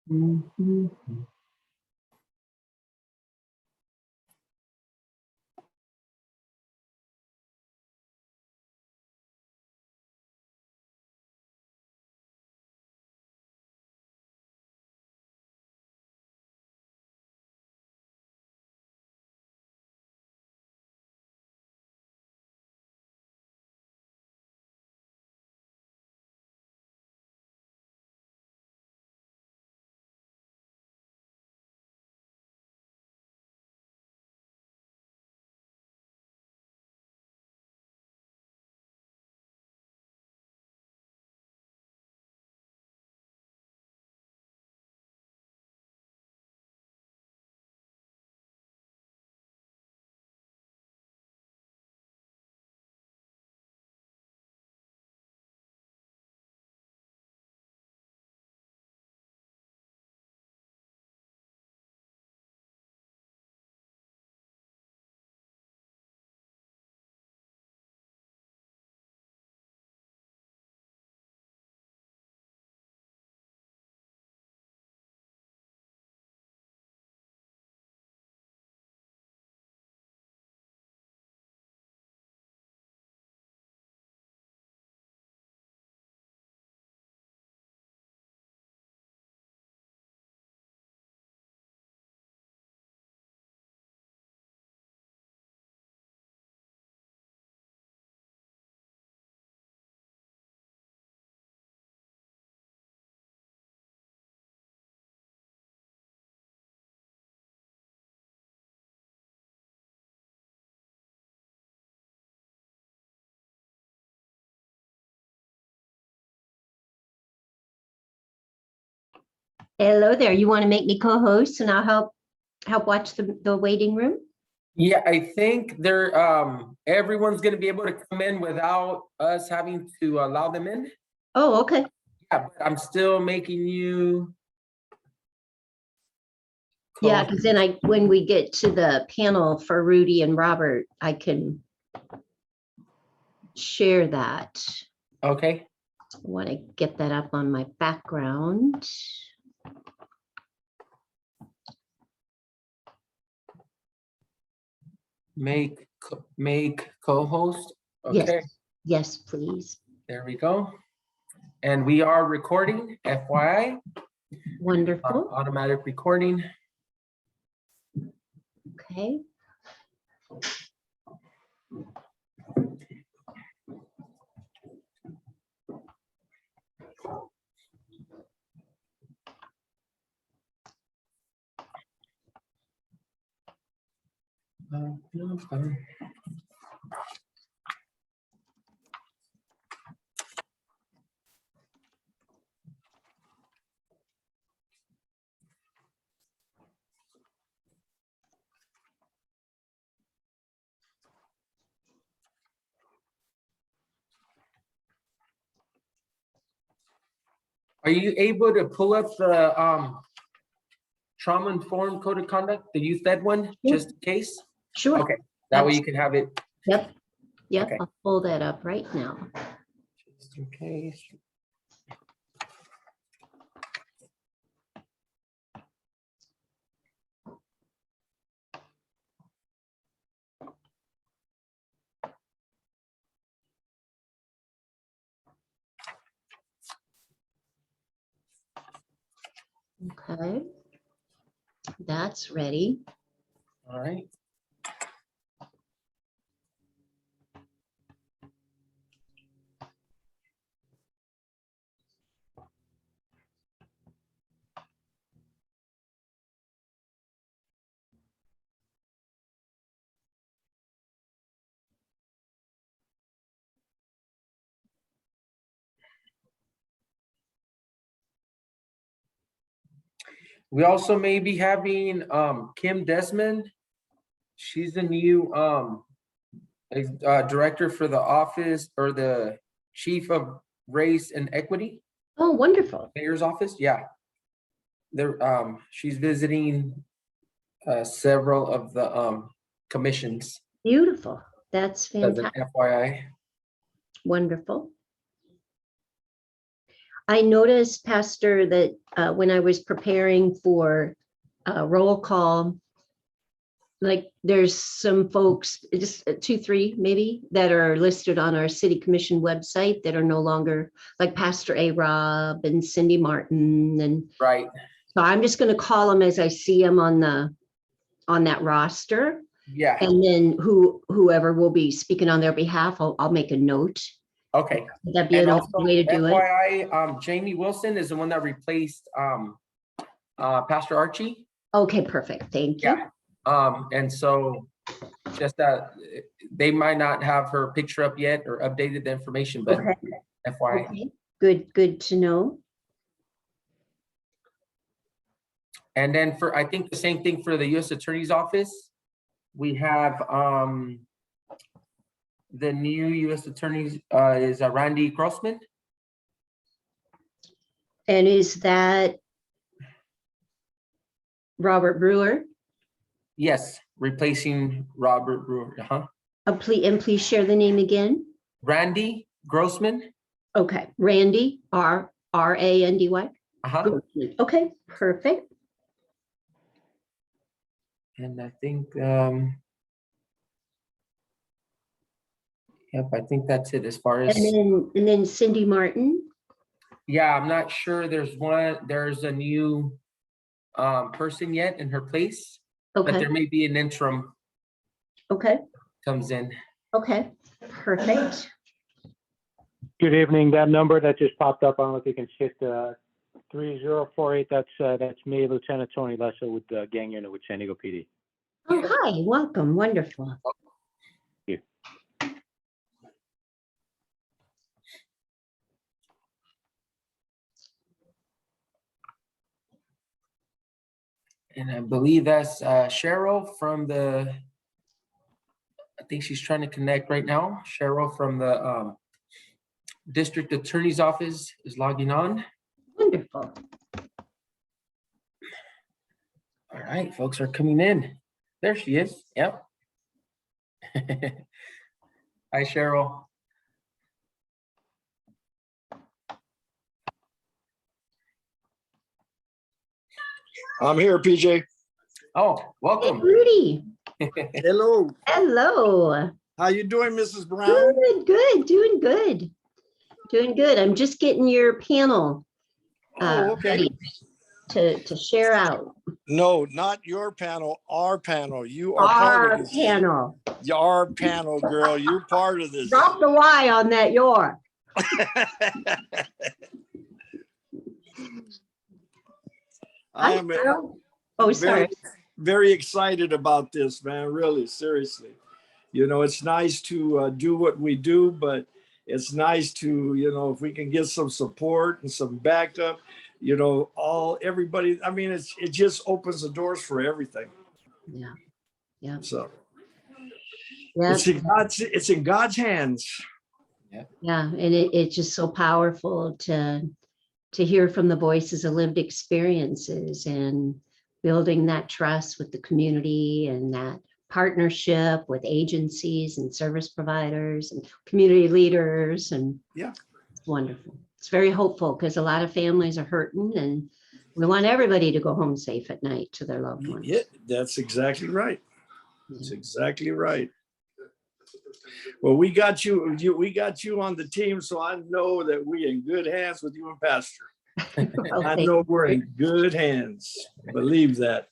Mhm. Hello there. You want to make me co-host and I'll help watch the waiting room? Yeah, I think they're everyone's gonna be able to come in without us having to allow them in. Oh, okay. Yeah, but I'm still making you. Yeah, because then when we get to the panel for Rudy and Robert, I can share that. Okay. I want to get that up on my background. Make co-host. Okay. Yes, please. There we go. And we are recording, FYI. Wonderful. Automatic recording. Okay. Are you able to pull up the trauma-informed code of conduct, the youth ed one, just in case? Sure. Okay, that way you can have it. Yep. Okay. I'll pull that up right now. Just in case. Okay. That's ready. All right. We also may be having Kim Desmond. She's the new director for the office, or the chief of race and equity, Oh, wonderful. mayor's office. Yeah. There she's visiting several of the commissions Beautiful. That's as an fantastic. FYI. Wonderful. I noticed, Pastor, that when I was preparing for roll call, like there's some folks, just 2, 3 maybe, that are listed on our city commission website that are no longer, like Pastor A-Rob and Cindy Martin. And Right. so I'm just going to call them as I see them on that roster. Yeah. And then whoever will be speaking on their behalf, I'll make a note. Okay. Would that be And an also, way to do it? FYI, Jamie Wilson is the one that replaced Pastor Archie. Okay, perfect. Thank you. Yeah. And so just that they might not have her picture up yet or updated the information, but Okay. FYI. Okay. Good to know. And then I think the same thing for the U.S. Attorney's Office. We have the new U.S. Attorney is Randy Grossman. And is that Robert Brewer? Yes, replacing Robert Brewer. Please share the name again. Randy Grossman. Okay, Randy, R-A-N-D-Y. Okay, perfect. And I think, yep, I think that's it as far as. And then Cindy Martin. Yeah, I'm not sure. There's a new person yet in her place, Okay. but there may be an interim. Okay. Comes in. Okay, perfect. Good evening. That number that just popped up, I don't know if you can hit 3048. That's me, Lieutenant Tony Lessa with gang unit with San Diego PD. Oh, hi, welcome. Wonderful. Thank you. And I believe that's Cheryl from the. I think she's trying to connect right now. Cheryl from the District Attorney's Office is logging on. Wonderful. All right, folks are coming in. There she is. Yep. Hi, Cheryl. I'm here, PJ. Oh, Hey, welcome. Rudy. Hello. Hello. How you doing, Mrs. Brown? Good, doing good. Doing good. I'm just getting your panel Okay. ready to share out. No, not your panel, our panel. You are part of Our this. panel. Our panel, girl. You're part of this. Drop the Y on that your. I am Oh, sorry. very excited about this, man. Really, seriously. You know, it's nice to do what we do, but it's nice to, if we can get some support and some backup, everybody. I mean, it just opens the doors for everything. Yeah. Yeah. So Yeah. it's in God's hands. Yeah. And it's just so powerful to hear from the voices of lived experiences and building that trust with the community and that partnership with agencies and service providers and community leaders. And yeah, it's wonderful. It's very hopeful because a lot of families are hurting and we want everybody to go home safe at night to their loved ones. Yeah, that's exactly right. That's Yeah. exactly right. Well, we got you on the team, so I know that we're in good hands with you and Pastor. Well, I thank know you, we're in good hands. Believe that.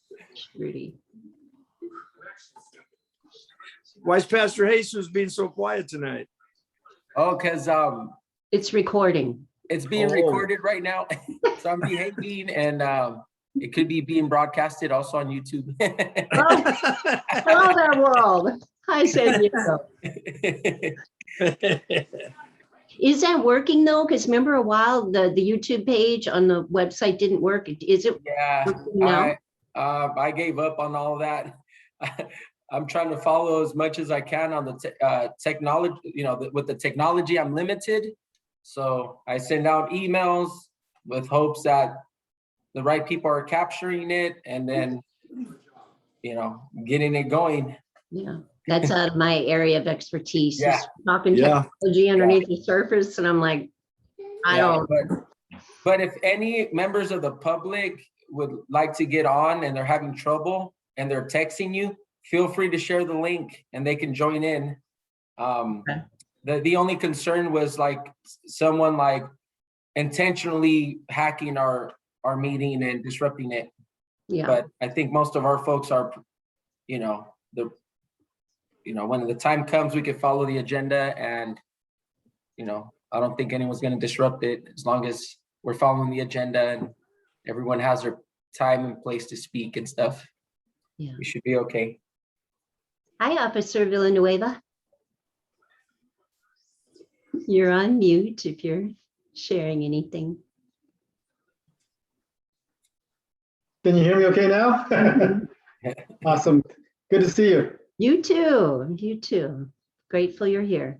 Rudy. Why is Pastor Jesus being so quiet tonight? Oh, because It's recording. it's being Oh. recorded right now. So I'm behaving and it could be being broadcasted also on YouTube. Hello there, world. Hi, San Diego. Is that working though? Because remember a while the YouTube page on the website didn't work. Is it Yeah, working now? I gave up on all that. I'm trying to follow as much as I can on the technology. With the technology, I'm limited. So I send out emails with hopes that the right people are capturing it and then, getting it going. Yeah, that's out of my area of expertise. Yeah. Just talking Yeah. technology underneath the surface, and I'm like, I don't. But But if any members of the public would like to get on and they're having trouble and they're texting you, feel free to share the link and they can join in. The only concern was like someone like intentionally hacking our meeting and disrupting it. Yeah, But I think most of our folks are, when the time comes, we can follow the agenda, and I don't think anyone's going to disrupt it as long as we're following the agenda and everyone has their time and place to speak and stuff. yeah. We should be okay. Hi, Officer Villanueva. You're on mute if you're sharing anything. Can you hear me okay now? Awesome. Good to see you. You too. You too. Grateful you're here.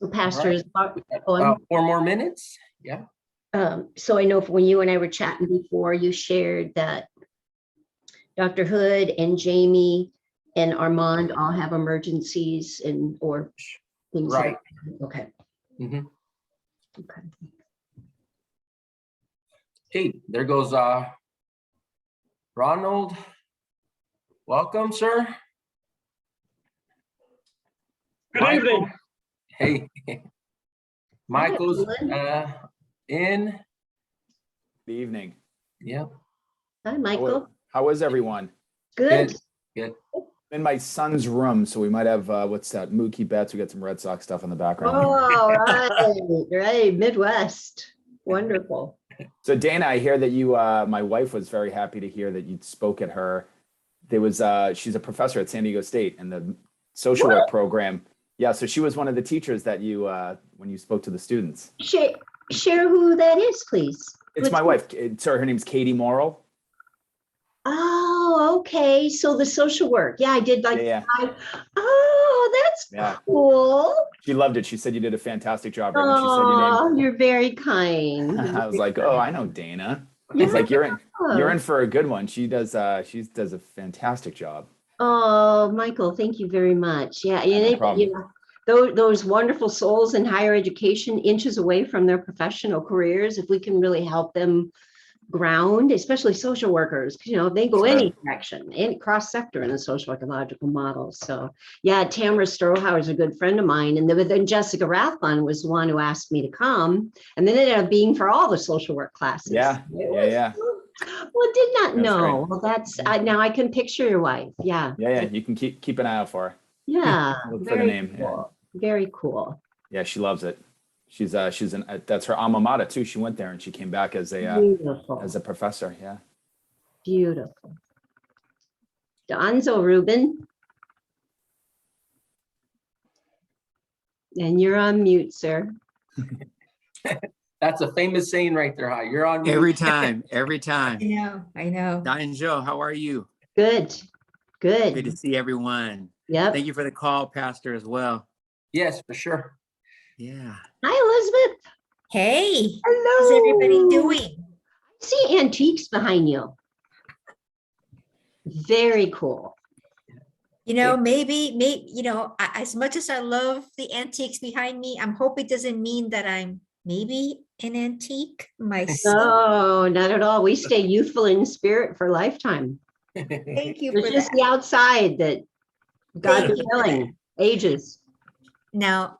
So pastors, About 4 more minutes. Yeah. so I know when you and I were chatting before, you shared that Dr. Hood and Jamie and Armand all have emergencies or things. Right. Okay. Mhm. Okay. Okay, there goes Ronald. Welcome, sir. Good Michael. evening. Hey. Michael's everyone. in. Good evening. Yeah. Hi, Michael. How is everyone? Good. Good. I'm in my son's room, so we might have what's that? Mookie Betts. We got some Red Sox stuff in the background. Oh, right. Midwest. Wonderful. So Dana, I hear that you, my wife was very happy to hear that you spoke at her. There was, she's a professor at San Diego State in the social work program. Yeah, so she was one of the teachers that you, when you spoke to the students. Share who that is, please. It's my wife. Sorry, her name's Katie Morrill. Oh, okay. So the social work. Yeah, I did like. Yeah. Oh, that's Yeah. cool. She loved it. She said you did a fantastic job. Right when she said your Oh, name. you're very kind. I was like, oh, I know Dana. I was like, you're in for a good one. She does a fantastic job. Oh, Michael, thank you very much. Yeah, No problem. Those wonderful souls in higher education, inches away from their professional careers, if we can really help them ground, especially social workers, they go Sure. any direction, any cross sector in a social ecological model. So yeah, Tamara Strohauer is a good friend of mine. And then Jessica Rathbun was the one who asked me to come. And then it ended up being for all the social work classes. Yeah. Well, did not know. Well, that's now I can picture your wife. Yeah. Yeah. You can keep an eye out for her. Yeah. Look for the name. Cool. Very cool. Yeah, she loves it. She's that's her alma mater too. She went there and she came back as Beautiful. a professor. Yeah. Beautiful. Donzo Rubin. And you're on mute, sir. That's a famous saying right there. Hi, you're on mute. Every time. I know. Diane Joe, how are you? Good. Good to Good. see everyone. Yep. Thank you for the call, Pastor, as well. Yes, for sure. Yeah. Hi, Elizabeth. Hey, Hello. how's everybody doing? I see antiques behind you. Very cool. Maybe, as much as I love the antiques behind me, I'm hoping it doesn't mean that I'm maybe an antique myself. No, not at all. We stay youthful in spirit for a lifetime. Thank you for It's just that. the outside that God Thank is you for filling ages. Now,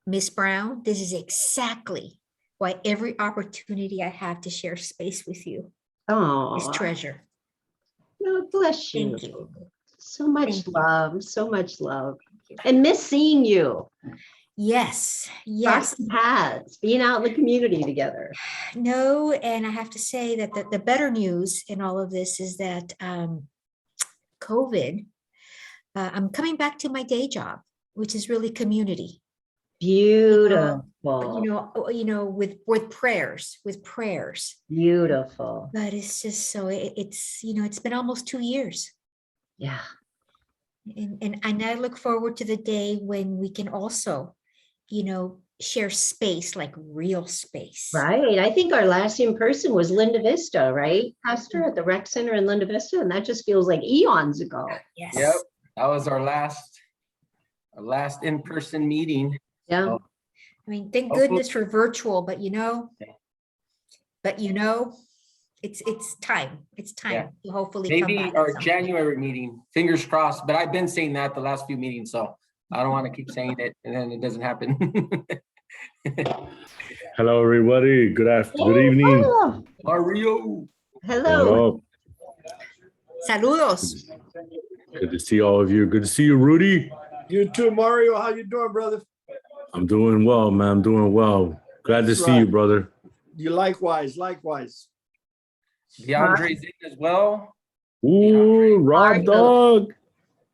Miss Brown, this is exactly why every opportunity I have to share space with you is Oh, treasure. bless you. Thank you. So much Thank you. love, so much love. And miss seeing you. Yes, Cross yes. the paths, being out in the community together. No, and I have to say that the better news in all of this is that COVID I'm coming back to my day job, which is really community. Beautiful, With prayers, beautiful. but it's just so it's been almost 2 years. Yeah. And I look forward to the day when we can also, share space, like real space. Right. I think our last in person was Linda Vista, right, Pastor, at the rec center in Linda Vista, and that just feels like eons ago. Yes. Yep, that was our last in-person meeting. Yeah. Oh. I mean, thank Hopefully- goodness for virtual, but it's time. It's time Yeah. to hopefully come Maybe back. our at some point. January meeting, fingers crossed, but I've been saying that the last few meetings, so I don't want to keep saying it and then it doesn't happen. Hello, everybody. Good evening. Oh, Mario. hello. What Saludos. up? Good to see all of you. Good to see you, Rudy. You too, Mario. How you doing, brother? I'm doing well, man. I'm doing well. Glad to That's see you, right. brother. You likewise. DeAndre's in as well. Ooh, Rob Dog.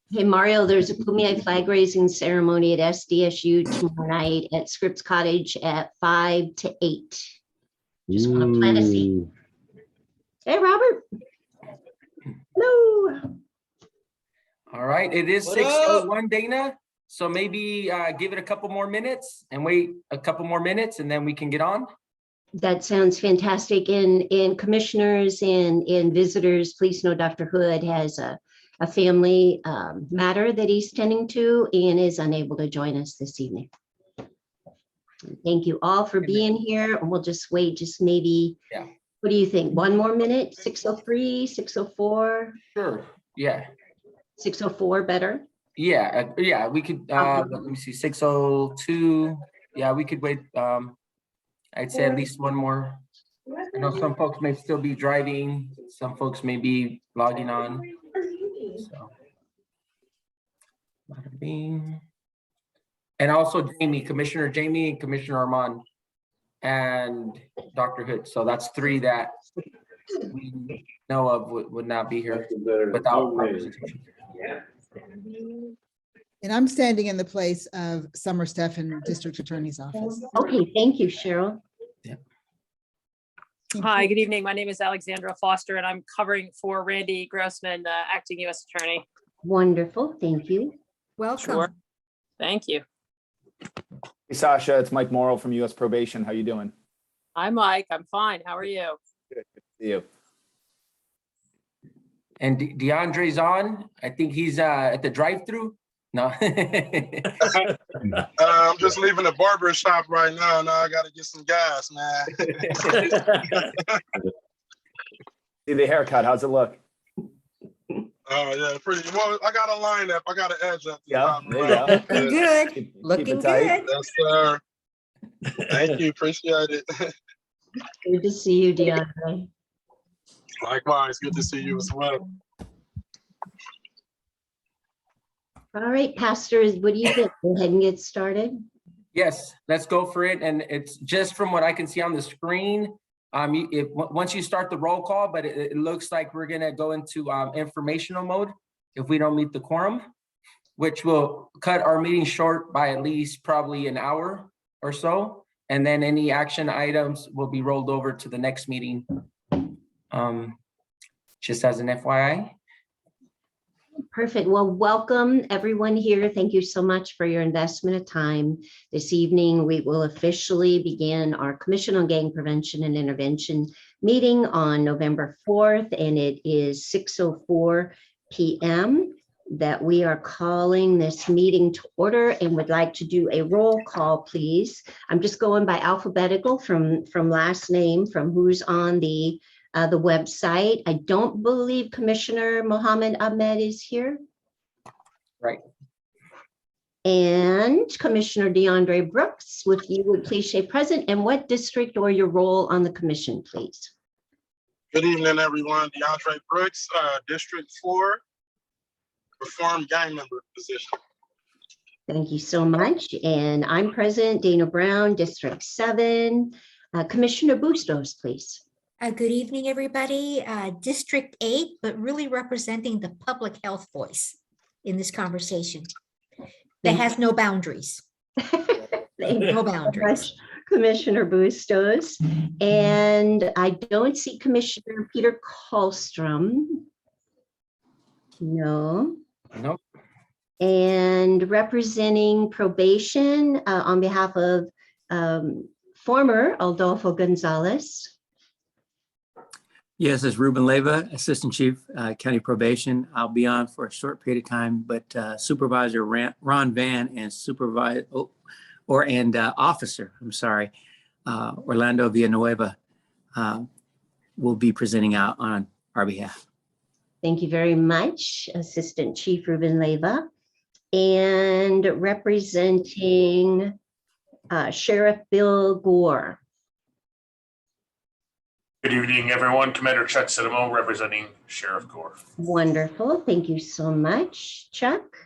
Hey, Mario, there's a Kumeyaay flag raising ceremony at SDSU tomorrow night at Scripps Cottage at 5 to 8. Just want to plant a seed. Ooh. Hey, Robert. Hello. All right, it is What 6:01, Dana. So maybe give it a couple more minutes and wait a couple more minutes and then we can get on. That sounds fantastic. And commissioners and visitors, please know Dr. Hood has a family matter that he's tending to and is unable to join us this evening. Thank you all for being here. And we'll just wait just maybe, what do you think? 1 more minute, 6:03, 6:04, Sure, yeah. 6:04 better? Yeah, we could, let me see, 6:02. Yeah, we could wait. I'd say at least one more. I know some folks may still be driving. Some folks may be logging on. So. Bada bing. And also Jamie, Commissioner Jamie and Commissioner Armand and Dr. Hood. So that's 3 that we know of would not be here without representation. And I'm standing in the place of Summer Stephan, District Attorney's Office. Okay, thank you, Cheryl. Hi, good evening. My name is Alexandra Foster, and I'm covering for Randy Grossman, acting U.S. Attorney. Wonderful, thank you. Welcome. Sure. Thank you. Hey, Sasha, it's Mike Morrow from U.S. Probation. How you doing? Hi, Mike. I'm fine. How are you? Good to see you. And DeAndre's on. I think he's at the drive-through. No. I'm just leaving the barber shop right now. Now I got to get some gas, man. See the haircut. How's it look? Oh, yeah, pretty well. I got a lineup. I got an edge up. Yeah, there you go. Looking good. Keep Looking it tight. good. Yes, sir. Thank you. Appreciate it. Good to see you, DeAndre. Likewise. Good to see you as well. All right, pastors, what do you think? Go ahead and get started. Yes, let's go for it. And it's just from what I can see on the screen. Once you start the roll call, but it looks like we're gonna go into informational mode if we don't meet the quorum, which will cut our meeting short by at least probably an hour or so. And then any action items will be rolled over to the next meeting. Just as an FYI. Perfect. Well, welcome everyone here. Thank you so much for your investment of time. This evening, we will officially begin our Commission on Gang Prevention and Intervention meeting on November 4th, and it is 6:04 p.m. that we are calling this meeting to order and would like to do a roll call, please. I'm just going by alphabetical from last name, from who's on the website. I don't believe Commissioner Mohammed Ahmed is here. Right. And Commissioner DeAndre Brooks, if you would please say present, and what district or your role on the commission, please. Good evening, everyone. DeAndre Brooks, District 4, Reformed Gang Member position. Thank you so much. And I'm present, Dana Brown, District 7. Commissioner Bustos, please. Good evening, everybody. District 8, but really representing the public health voice. in this conversation that has no boundaries. Thank No you boundaries. Commissioner Bustos. And I don't see Commissioner Peter Kallstrom. No. Nope. And representing probation on behalf of former Adolfo Gonzalez. Yes, it's Ruben Leyva, Assistant Chief, County Probation. I'll be on for a short period of time, but Supervisor Ron Van and Officer, Orlando Villanueva will be presenting out on our behalf. Thank you very much, Assistant Chief Ruben Leyva. And representing Sheriff Bill Gore. Good evening, everyone. Commander Chuck Sidimo representing Sheriff Gore. Wonderful. Thank you so much, Chuck.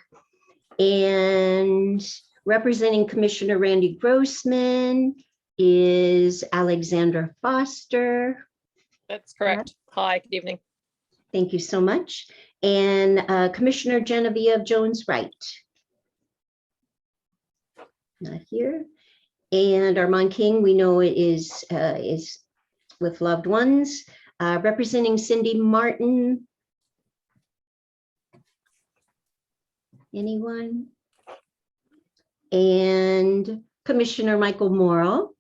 And representing Commissioner Randy Grossman is Alexandra Foster. That's correct. Hi, good evening. Thank you so much. And Commissioner Genevieve Jones-Wright. Not here. And Armand King, we know is with loved ones. Representing Cindy Martin. Anyone? And Commissioner Michael Morrow.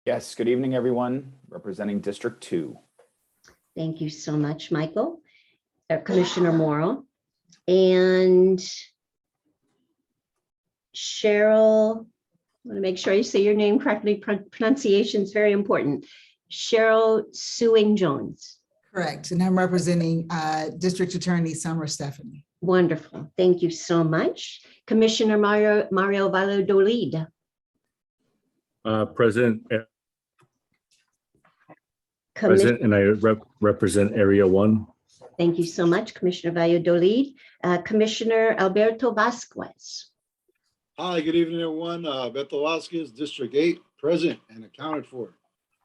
Yes, good evening, everyone. Representing District 2. Thank you so much, Michael. Commissioner Morrow. And Cheryl, I want to make sure you say your name correctly. Pronunciation is very important. Cheryl Suing Jones. Correct. And I'm representing District Attorney Summer Stephanie. Wonderful. Thank you so much. Commissioner Mario Valladolid. President, and I represent Area 1. Thank you so much, Commissioner Valladolid. Commissioner Alberto Vasquez. Hi, good evening, everyone. Beto Vasquez, District 8, present and accounted for.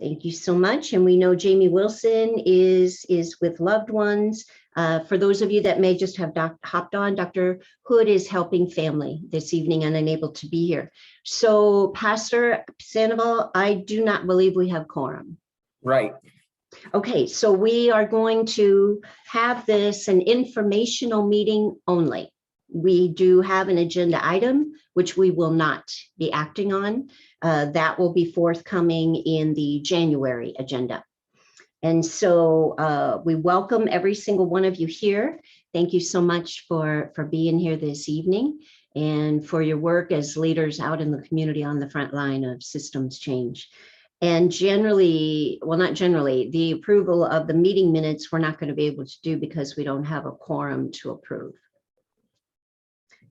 Thank you so much. And we know Jamie Wilson is with loved ones. For those of you that may just have hopped on, Dr. Hood is helping family this evening and unable to be here. So Pastor Sandoval, I do not believe we have quorum. Right. Okay, so we are going to have this an informational meeting only. We do have an agenda item, which we will not be acting on. That will be forthcoming in the January agenda. And so we welcome every single one of you here. Thank you so much for being here this evening and for your work as leaders out in the community on the front line of systems change. And generally, well, not generally, the approval of the meeting minutes, we're not going to be able to do because we don't have a quorum to approve.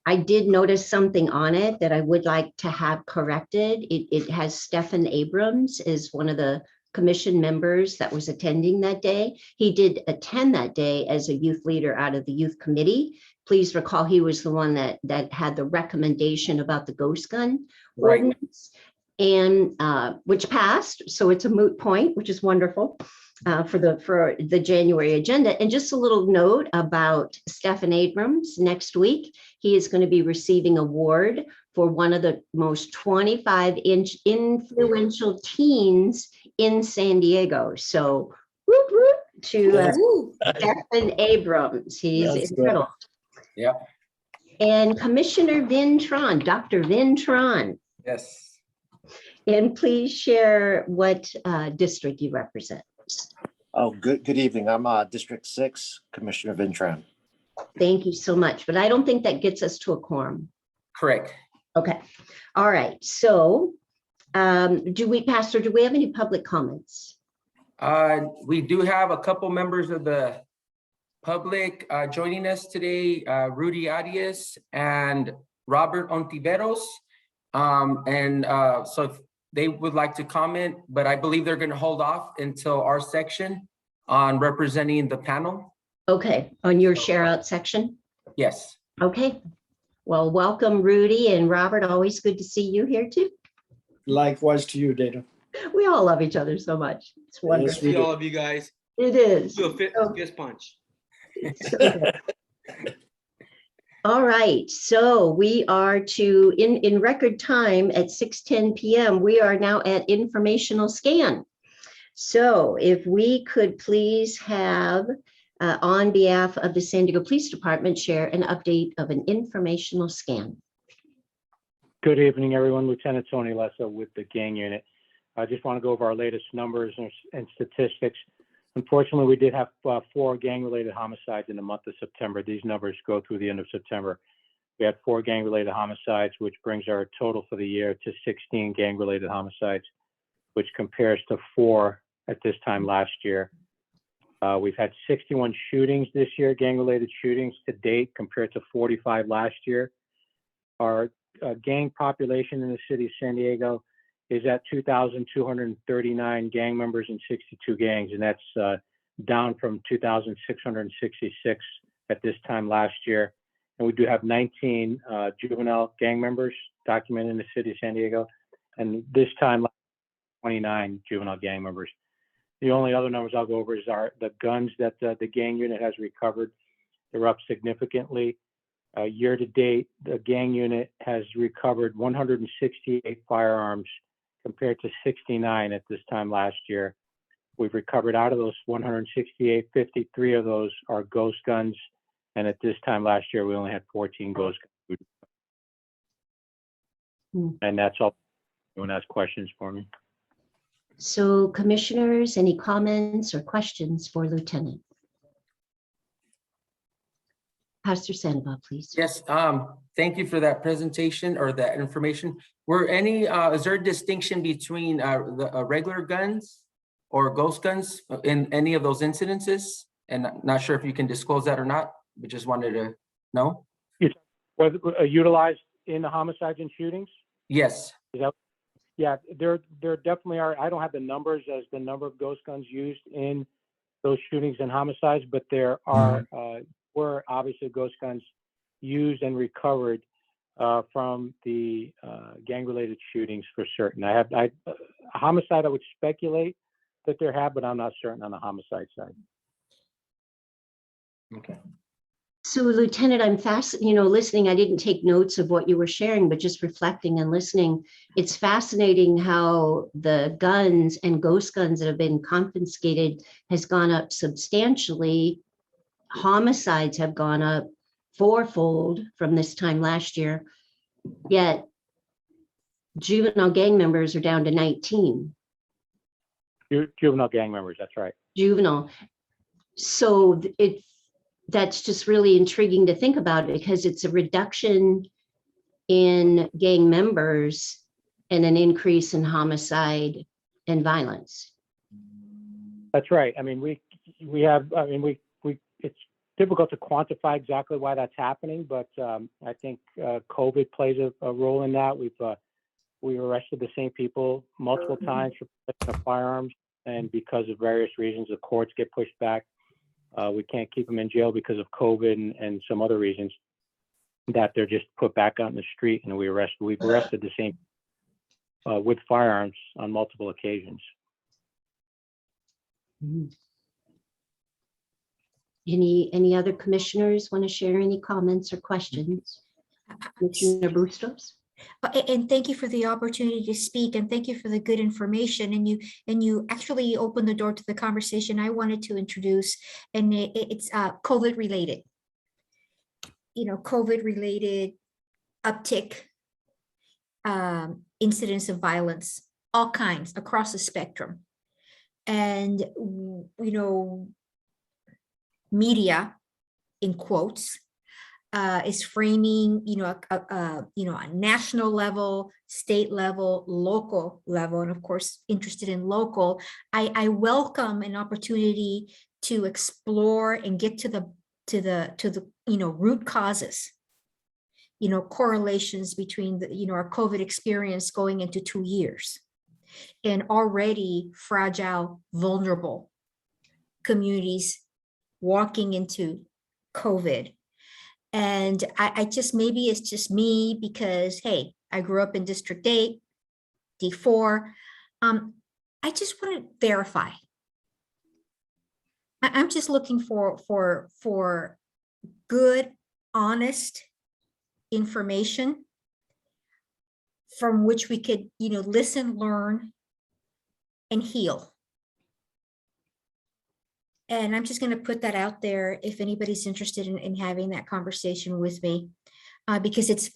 I did notice something on it that I would like to have corrected. It has Stephen Abrams as one of the commission members that was attending that day. He did attend that day as a youth leader out of the youth committee. Please recall he was the one that had the recommendation about the ghost gun ordinance, and which passed. So it's a moot point, which is wonderful for the January agenda. And just a little note about Stephen Abrams next week. He is going to be receiving an award for one of the most 25-inch influential teens in San Diego. So whoop, whoop to Stephen Abrams. He's incredible. Yeah. And Commissioner Vintron, Dr. Vintron. Yes. And please share what district you represent. Oh, good evening. I'm District 6, Commissioner Vintran. Thank you so much. But I don't think that gets us to a quorum. Correct. Okay. All right. So Pastor, do we have any public comments? We do have a couple members of the public joining us today, Rudy Arias and Robert Ontiveros. So if they would like to comment, but I believe they're going to hold off until our section on representing the panel. Okay, on your share out section? Yes. Okay. Well, welcome, Rudy and Robert. Always good to see you here too. Likewise to you, Dana. We all love each other so much. It's wonderful. See all of you guys. It is. Do a fist punch. All right, so we are in record time at 6:10 p.m. We are now at informational scan. So if we could please have, on behalf of the San Diego Police Department, share an update of an informational scan. Good evening, everyone. Lieutenant Tony Lessa with the gang unit. I just want to go over our latest numbers and statistics. Unfortunately, we did have 4 gang-related homicides in the month of September. These numbers go through the end of September. We had 4 gang-related homicides, which brings our total for the year to 16 gang-related homicides, which compares to 4 at this time last year. We've had 61 shootings this year, gang-related shootings to date, compared to 45 last year. Our gang population in the city of San Diego is at 2,239 gang members and 62 gangs, and that's down from 2,666 at this time last year. And we do have 19 juvenile gang members documented in the city of San Diego, and this time 29 juvenile gang members. The only other numbers I'll go over is the guns that the gang unit has recovered. They're up significantly. Year to date, the gang unit has recovered 168 firearms compared to 69 at this time last year. We've recovered out of those 168, 53 of those are ghost guns. And at this time last year, we only had 14 ghost guns. And that's all. Anyone has questions for me? So commissioners, any comments or questions for Lieutenant? Pastor Sandoval, please. Yes, thank you for that presentation or that information. Is there a distinction between the regular guns or ghost guns in any of those incidences? And I'm not sure if you can disclose that or not. We just wanted to know. Was utilized in the homicides and shootings? Yes. Yeah, there definitely are. I don't have the numbers as the number of ghost guns used in those shootings and homicides, but there are were obviously ghost guns used and recovered from the gang-related shootings for certain. A homicide, I would speculate that there have, but I'm not certain on the homicide side. Okay. So Lieutenant, I'm listening. I didn't take notes of what you were sharing, but just reflecting and listening, it's fascinating how the guns and ghost guns that have been confiscated has gone up substantially. Homicides have gone up 4-fold from this time last year, yet juvenile gang members are down to 19. Juvenile gang members, that's right. Juvenile. So that's just really intriguing to think about, because it's a reduction in gang members and an increase in homicide and violence. That's right. I mean, it's difficult to quantify exactly why that's happening, but I think COVID plays a role in that. We arrested the same people multiple times for possession of firearms, and because of various reasons, the courts get pushed back. We can't keep them in jail because of COVID and some other reasons, that they're just put back out in the street, and we've arrested the same with firearms on multiple occasions. Any other commissioners want to share any comments or questions? Commissioner Bustos? And thank you for the opportunity to speak, and thank you for the good information. And you actually opened the door to the conversation I wanted to introduce, and it's COVID related. COVID related uptick, incidents of violence, all kinds across the spectrum, and media, in quotes, is framing, a national level, state level, local level, and of course, interested in local. I welcome an opportunity to explore and get to the root causes, correlations between our COVID experience going into 2 years, and already fragile, vulnerable communities walking into COVID. And I just, maybe it's just me because, hey, I grew up in District 8, D4. I just want to verify. I'm just looking for good, honest information from which we could, listen, learn, and heal. And I'm just going to put that out there if anybody's interested in having that conversation with me, because it's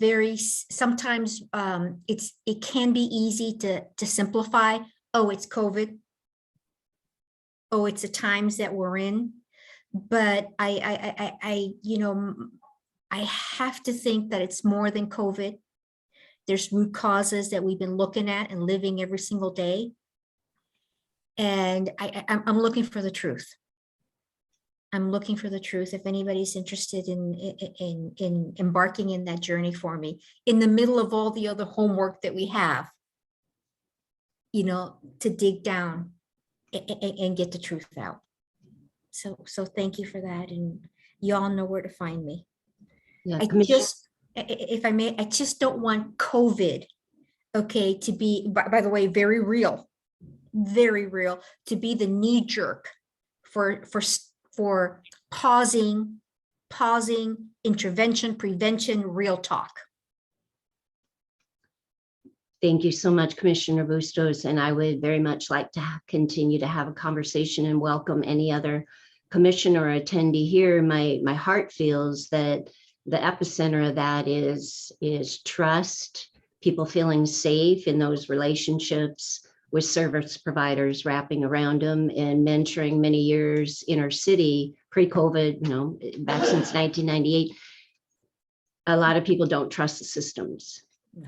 sometimes it can be easy to simplify. Oh, it's COVID. Oh, it's the times that we're in. But I have to think that it's more than COVID. There's root causes that we've been looking at and living every single day. And I'm looking for the truth. I'm looking for the truth. If anybody's interested in embarking in that journey for me, in the middle of all the other homework that we have, to dig down and get the truth out. So thank you for that. And you all know where to find me. Yeah, If I may, I just don't want COVID, okay, to be, by the way, very real, to be the knee jerk for pausing, intervention, prevention, real talk. Thank you so much, Commissioner Bustos. And I would very much like to continue to have a conversation and welcome any other commissioner or attendee here. My heart feels that the epicenter of that is trust, people feeling safe in those relationships with service providers wrapping around them, and mentoring many years inner city pre-COVID, back since 1998. A lot of people don't trust the systems. No.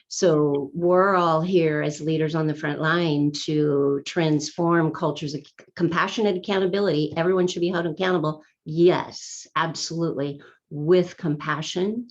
So we're all here as leaders on the front line to transform cultures of compassionate accountability. Everyone should be held accountable. Yes, absolutely, with compassion.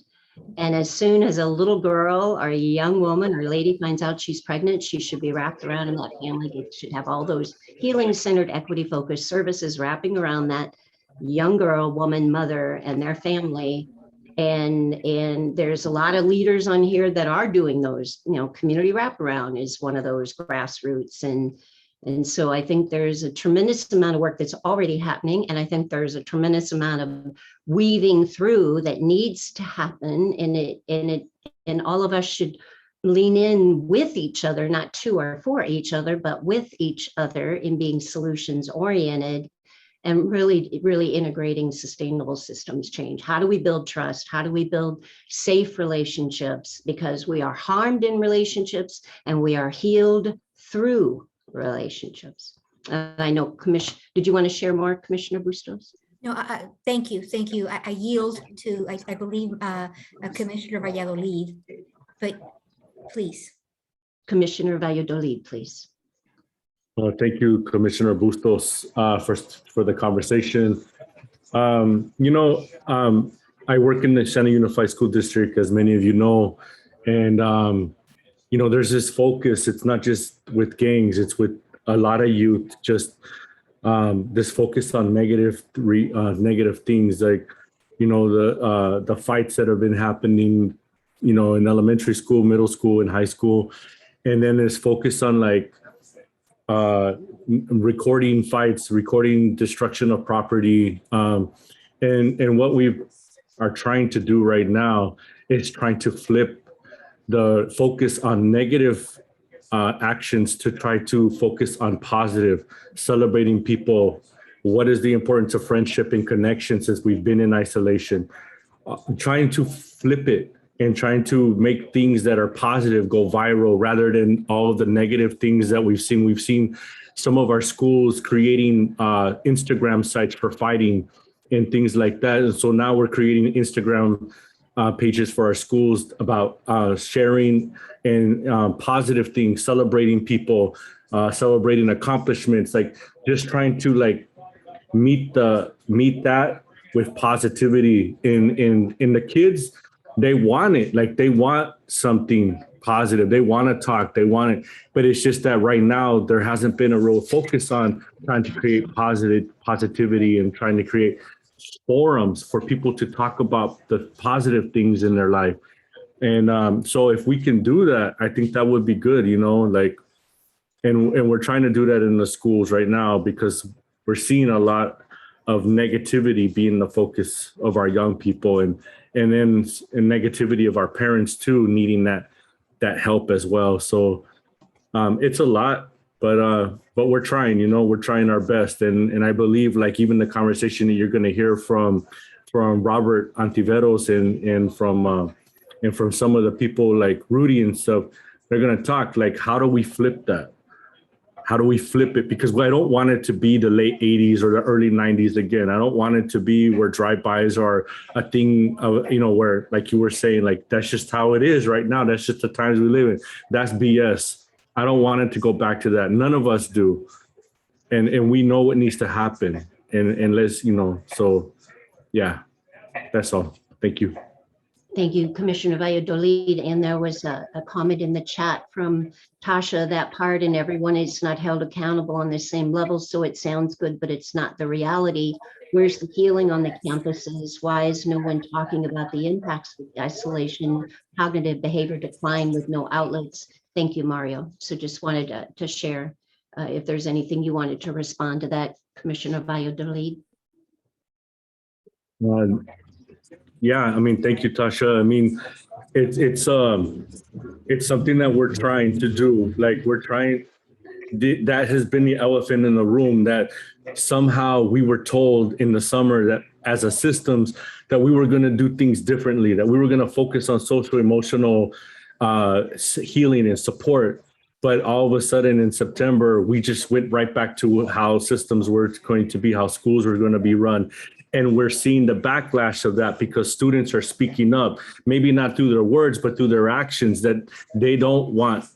And as soon as a little girl or a young woman or lady finds out she's pregnant, she should be wrapped around in that family. It should have all those healing-centered, equity-focused services wrapping around that young girl, woman, mother, and their family. And there's a lot of leaders on here that are doing those. Community wraparound is one of those grassroots. And so I think there's a tremendous amount of work that's already happening. And I think there's a tremendous amount of weaving through that needs to happen. And all of us should lean in with each other, not to or for each other, but with each other in being solutions oriented and really integrating sustainable systems change. How do we build trust? How do we build safe relationships? Because we are harmed in relationships and we are healed through relationships. I know, did you want to share more, Commissioner Bustos? No, thank you. I yield to, I believe, Commissioner Valladolid, but please. Commissioner Valladolid, please. Thank you, Commissioner Bustos, for the conversation. I work in the Shannon Unified School District, as many of you know, and there's this focus. It's not just with gangs; it's with a lot of youth. Just this focus on negative things, like the fights that have been happening, in elementary school, middle school, and high school, and then there's focus on recording fights, recording destruction of property, and what we are trying to do right now is trying to flip the focus on negative actions to try to focus on positive, celebrating people. What is the importance of friendship and connection since we've been in isolation? Trying to flip it and trying to make things that are positive go viral rather than all of the negative things that we've seen. We've seen some of our schools creating Instagram sites for fighting and things like that. And so now we're creating Instagram pages for our schools about sharing and positive things, celebrating people, celebrating accomplishments, like just trying to meet that with positivity in the kids. They want it, they want something positive. They want to talk, they want it. But it's just that right now there hasn't been a real focus on trying to create positivity and trying to create forums for people to talk about the positive things in their life. And so if we can do that, I think that would be good, and we're trying to do that in the schools right now because we're seeing a lot of negativity being the focus of our young people. And and then negativity of our parents too, needing that help as well. So it's a lot, but we're trying, we're trying our best. And I believe, like, even the conversation that you're going to hear from Robert Antiveros and from some of the people like Rudy and stuff, they're going to talk like, how do we flip that? How do we flip it? Because I don't want it to be the late 80s or the early 90s again. I don't want it to be where drive-bys are a thing of, where, like you were saying, like, that's just how it is right now. That's just the times we live in. That's BS. I don't want it to go back to that. None of us do. And we know what needs to happen. And let's, so yeah, that's all. Thank you. Thank you, Commissioner Valladolid. And there was a comment in the chat from Tasha, that part, and everyone is not held accountable on the same level. So it sounds good, but it's not the reality. Where's the healing on the campuses? Why is no one talking about the impacts of isolation, cognitive behavior decline with no outlets? Thank you, Mario. So just wanted to share if there's anything you wanted to respond to that, Commissioner Valladolid. Yeah, I mean, thank you, Tasha. I mean, it's something that we're trying to do. Like, we're trying, that has been the elephant in the room, that somehow we were told in the summer that as a systems that we were going to do things differently, that we were going to focus on social emotional healing and support. But all of a sudden in September, we just went right back to how systems were going to be, how schools were going to be run. And we're seeing the backlash of that because students are speaking up, maybe not through their words, but through their actions, that they don't want,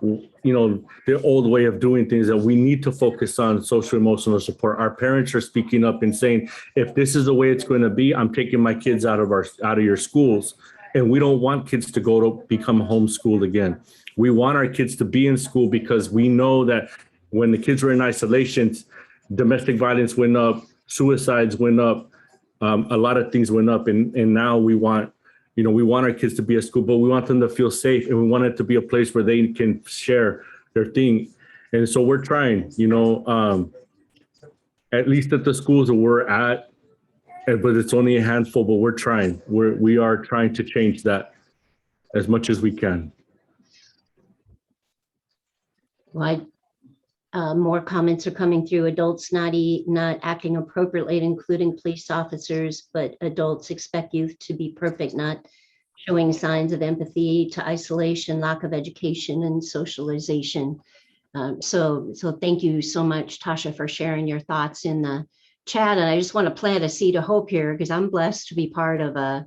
the old way of doing things, that we need to focus on social emotional support. Our parents are speaking up and saying, if this is the way it's going to be, I'm taking my kids out of your schools. And we don't want kids to go to become homeschooled again. We want our kids to be in school because we know that when the kids were in isolation, domestic violence went up, suicides went up, a lot of things went up. And now we want our kids to be at school, but we want them to feel safe, and we want it to be a place where they can share their thing. And so we're trying, at least at the schools that we're at, but it's only a handful, but we're trying. We are trying to change that as much as we can. Well, more comments are coming through. Adults not acting appropriately, including police officers, but adults expect youth to be perfect, not showing signs of empathy to isolation, lack of education and socialization. So thank you so much, Tasha, for sharing your thoughts in the chat. And I just want to plant a seed of hope here, because I'm blessed to be part of a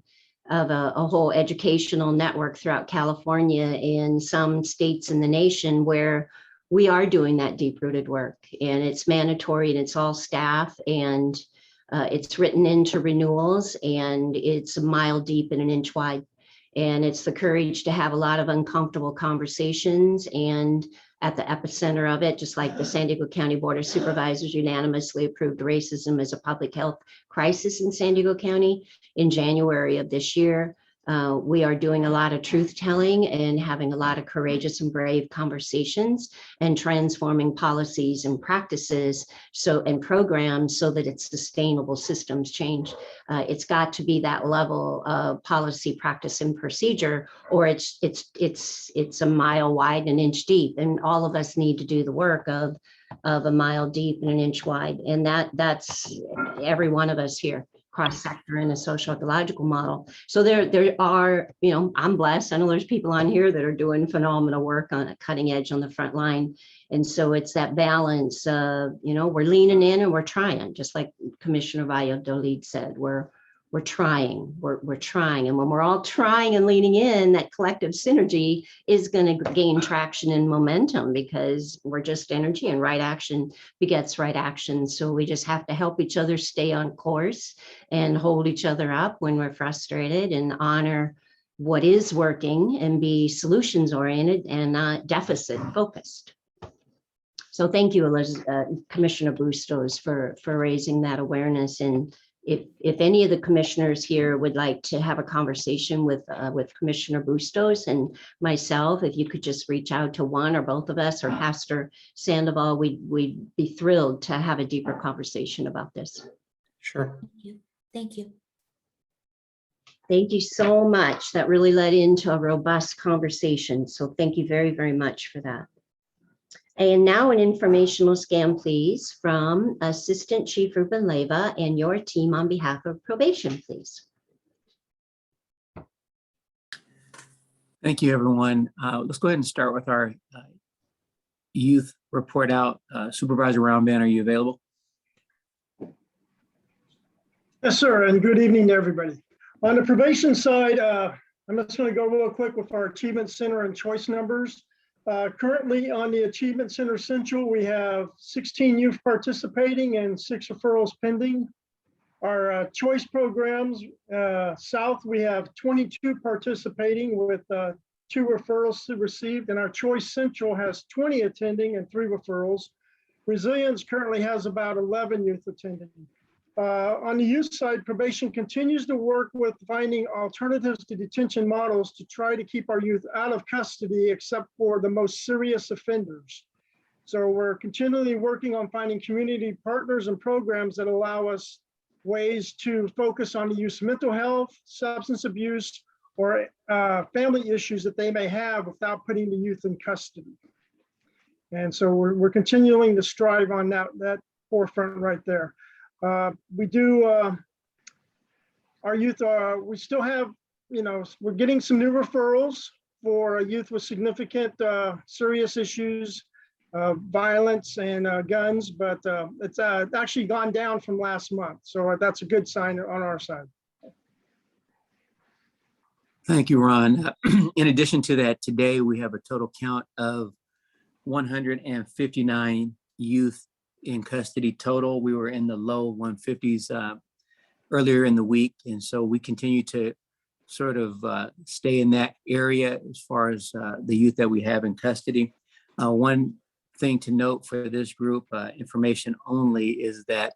whole educational network throughout California and some states in the nation where we are doing that deep-rooted work, and it's mandatory, and it's all staff, and it's written into renewals, and it's a mile deep and an inch wide. And it's the courage to have a lot of uncomfortable conversations, and at the epicenter of it, just like the San Diego County Board of Supervisors unanimously approved racism as a public health crisis in San Diego County in January of this year. We are doing a lot of truth telling and having a lot of courageous and brave conversations and transforming policies and practices and programs so that it's sustainable systems change. It's got to be that level of policy, practice, and procedure, or it's a mile wide and an inch deep. And all of us need to do the work of a mile deep and an inch wide. And that's every one of us here, cross-sector in a social ecological model. So there are, I'm blessed. I know there's people on here that are doing phenomenal work on a cutting edge on the front line. And so it's that balance of, we're leaning in and we're trying, just like Commissioner Valladolid said, we're trying, we're trying. And when we're all trying and leaning in, that collective synergy is going to gain traction and momentum, because we're just energy, and right action begets right action. So we just have to help each other stay on course and hold each other up when we're frustrated, and honor what is working and be solutions oriented and not deficit focused. So thank you, Commissioner Bustos, for raising that awareness. And if any of the commissioners here would like to have a conversation with Commissioner Bustos and myself, if you could just reach out to one or both of us, or Pastor Sandoval, we'd be thrilled to have a deeper conversation about this. Sure. Thank you. Thank you. Thank you so much. That really led into a robust conversation. So thank you very, very much for that. And now an informational scan, please, from Assistant Chief Ruben Leyva and your team on behalf of probation, please. Thank you, everyone. Let's go ahead and start with our youth report out. Supervisor Ron Van, are you available? Yes, sir, and good evening to everybody. On the probation side, I'm just going to go real quick with our Achievement Center and choice numbers. Currently on the Achievement Center Central, we have 16 youth participating and 6 referrals pending. Our choice programs, South, we have 22 participating with 2 referrals received, and our choice Central has 20 attending and 3 referrals. Resilience currently has about 11 youth attending. On the youth side, probation continues to work with finding alternatives to detention models to try to keep our youth out of custody, except for the most serious offenders. So we're continually working on finding community partners and programs that allow us ways to focus on the youth's mental health, substance abuse, or family issues that they may have without putting the youth in custody. And so we're continuing to strive on that forefront right there. We do, our youth, we still have, we're getting some new referrals for youth with significant serious issues, violence and guns, but it's actually gone down from last month. So that's a good sign on our side. Thank you, Ron. In addition to that, today we have a total count of 159 youth in custody total. We were in the low 150s earlier in the week. And so we continue to sort of stay in that area as far as the youth that we have in custody. One thing to note for this group, information only, is that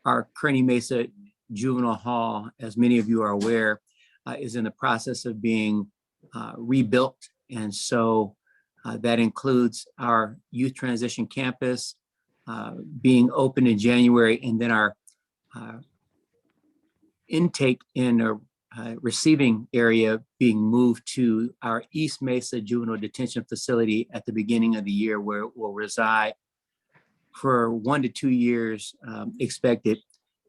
our Kearney Mesa Juvenile Hall, as many of you are aware, is in the process of being rebuilt. And so that includes our youth transition campus being open in January, and then our intake and receiving area being moved to our East Mesa Juvenile Detention Facility at the beginning of the year, where it will reside for 1 to 2 years expected.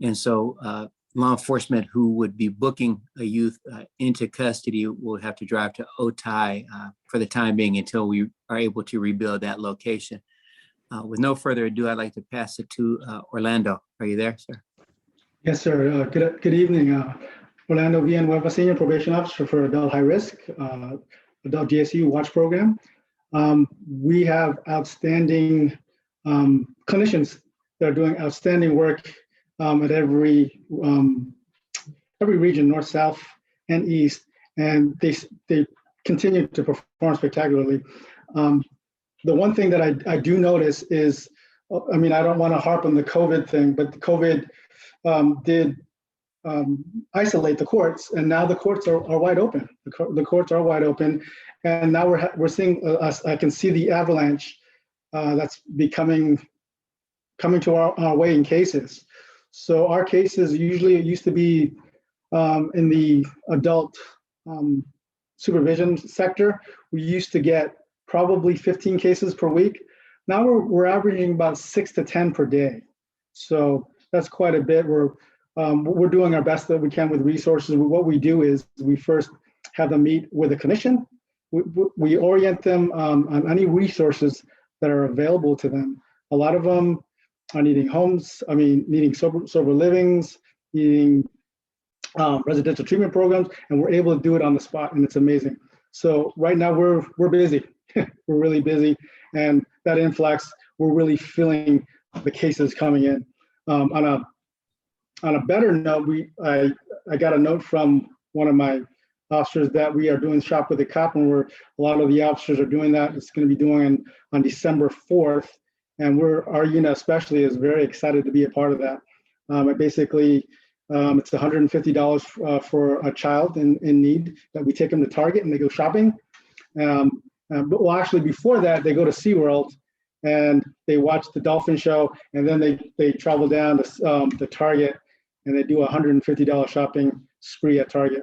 And so law enforcement who would be booking a youth into custody will have to drive to Otay for the time being until we are able to rebuild that location. With no further ado, I'd like to pass it to Orlando. Are you there, sir? Yes, sir. Good evening. Orlando Villanueva, Senior Probation Officer for Adult High Risk, Adult DSU Watch Program. We have outstanding clinicians that are doing outstanding work at every region, north, south, and east, and they continue to perform spectacularly. The one thing that I do notice is, I mean, I don't want to harp on the COVID thing, but the COVID did isolate the courts, and now the courts are wide open. The courts are wide open, and now we're seeing I can see the avalanche that's coming to our way in cases. So our cases usually used to be in the adult supervision sector. We used to get probably 15 cases per week. Now we're averaging about 6 to 10 per day. So that's quite a bit. We're doing our best that we can with resources. What we do is we first have them meet with a clinician. We orient them on any resources that are available to them. A lot of them are needing homes, needing sober livings, needing residential treatment programs, and we're able to do it on the spot, and it's amazing. So right now we're busy. We're really busy, and that influx, we're really feeling the cases coming in. On a better note, I got a note from one of my officers that we are doing Shop with a Cop, and a lot of the officers are doing that. It's going to be doing on December 4th, and our unit especially is very excited to be a part of that. Basically, it's $150 for a child in need that we take them to Target and they go shopping. But actually before that, they go to SeaWorld and they watch the dolphin show, and then they travel down to Target and they do a $150 shopping spree at Target.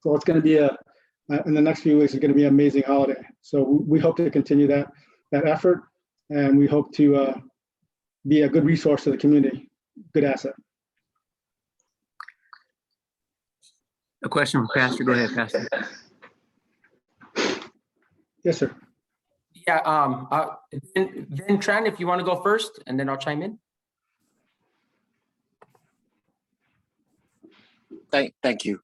So it's going to be in the next few weeks, it's going to be an amazing holiday. So we hope to continue that effort, and we hope to be a good resource to the community, good asset. A question for Pastor. Go ahead, Pastor. Yes, sir. Yeah, then Tran, if you want to go first, and then I'll chime in. Thank you.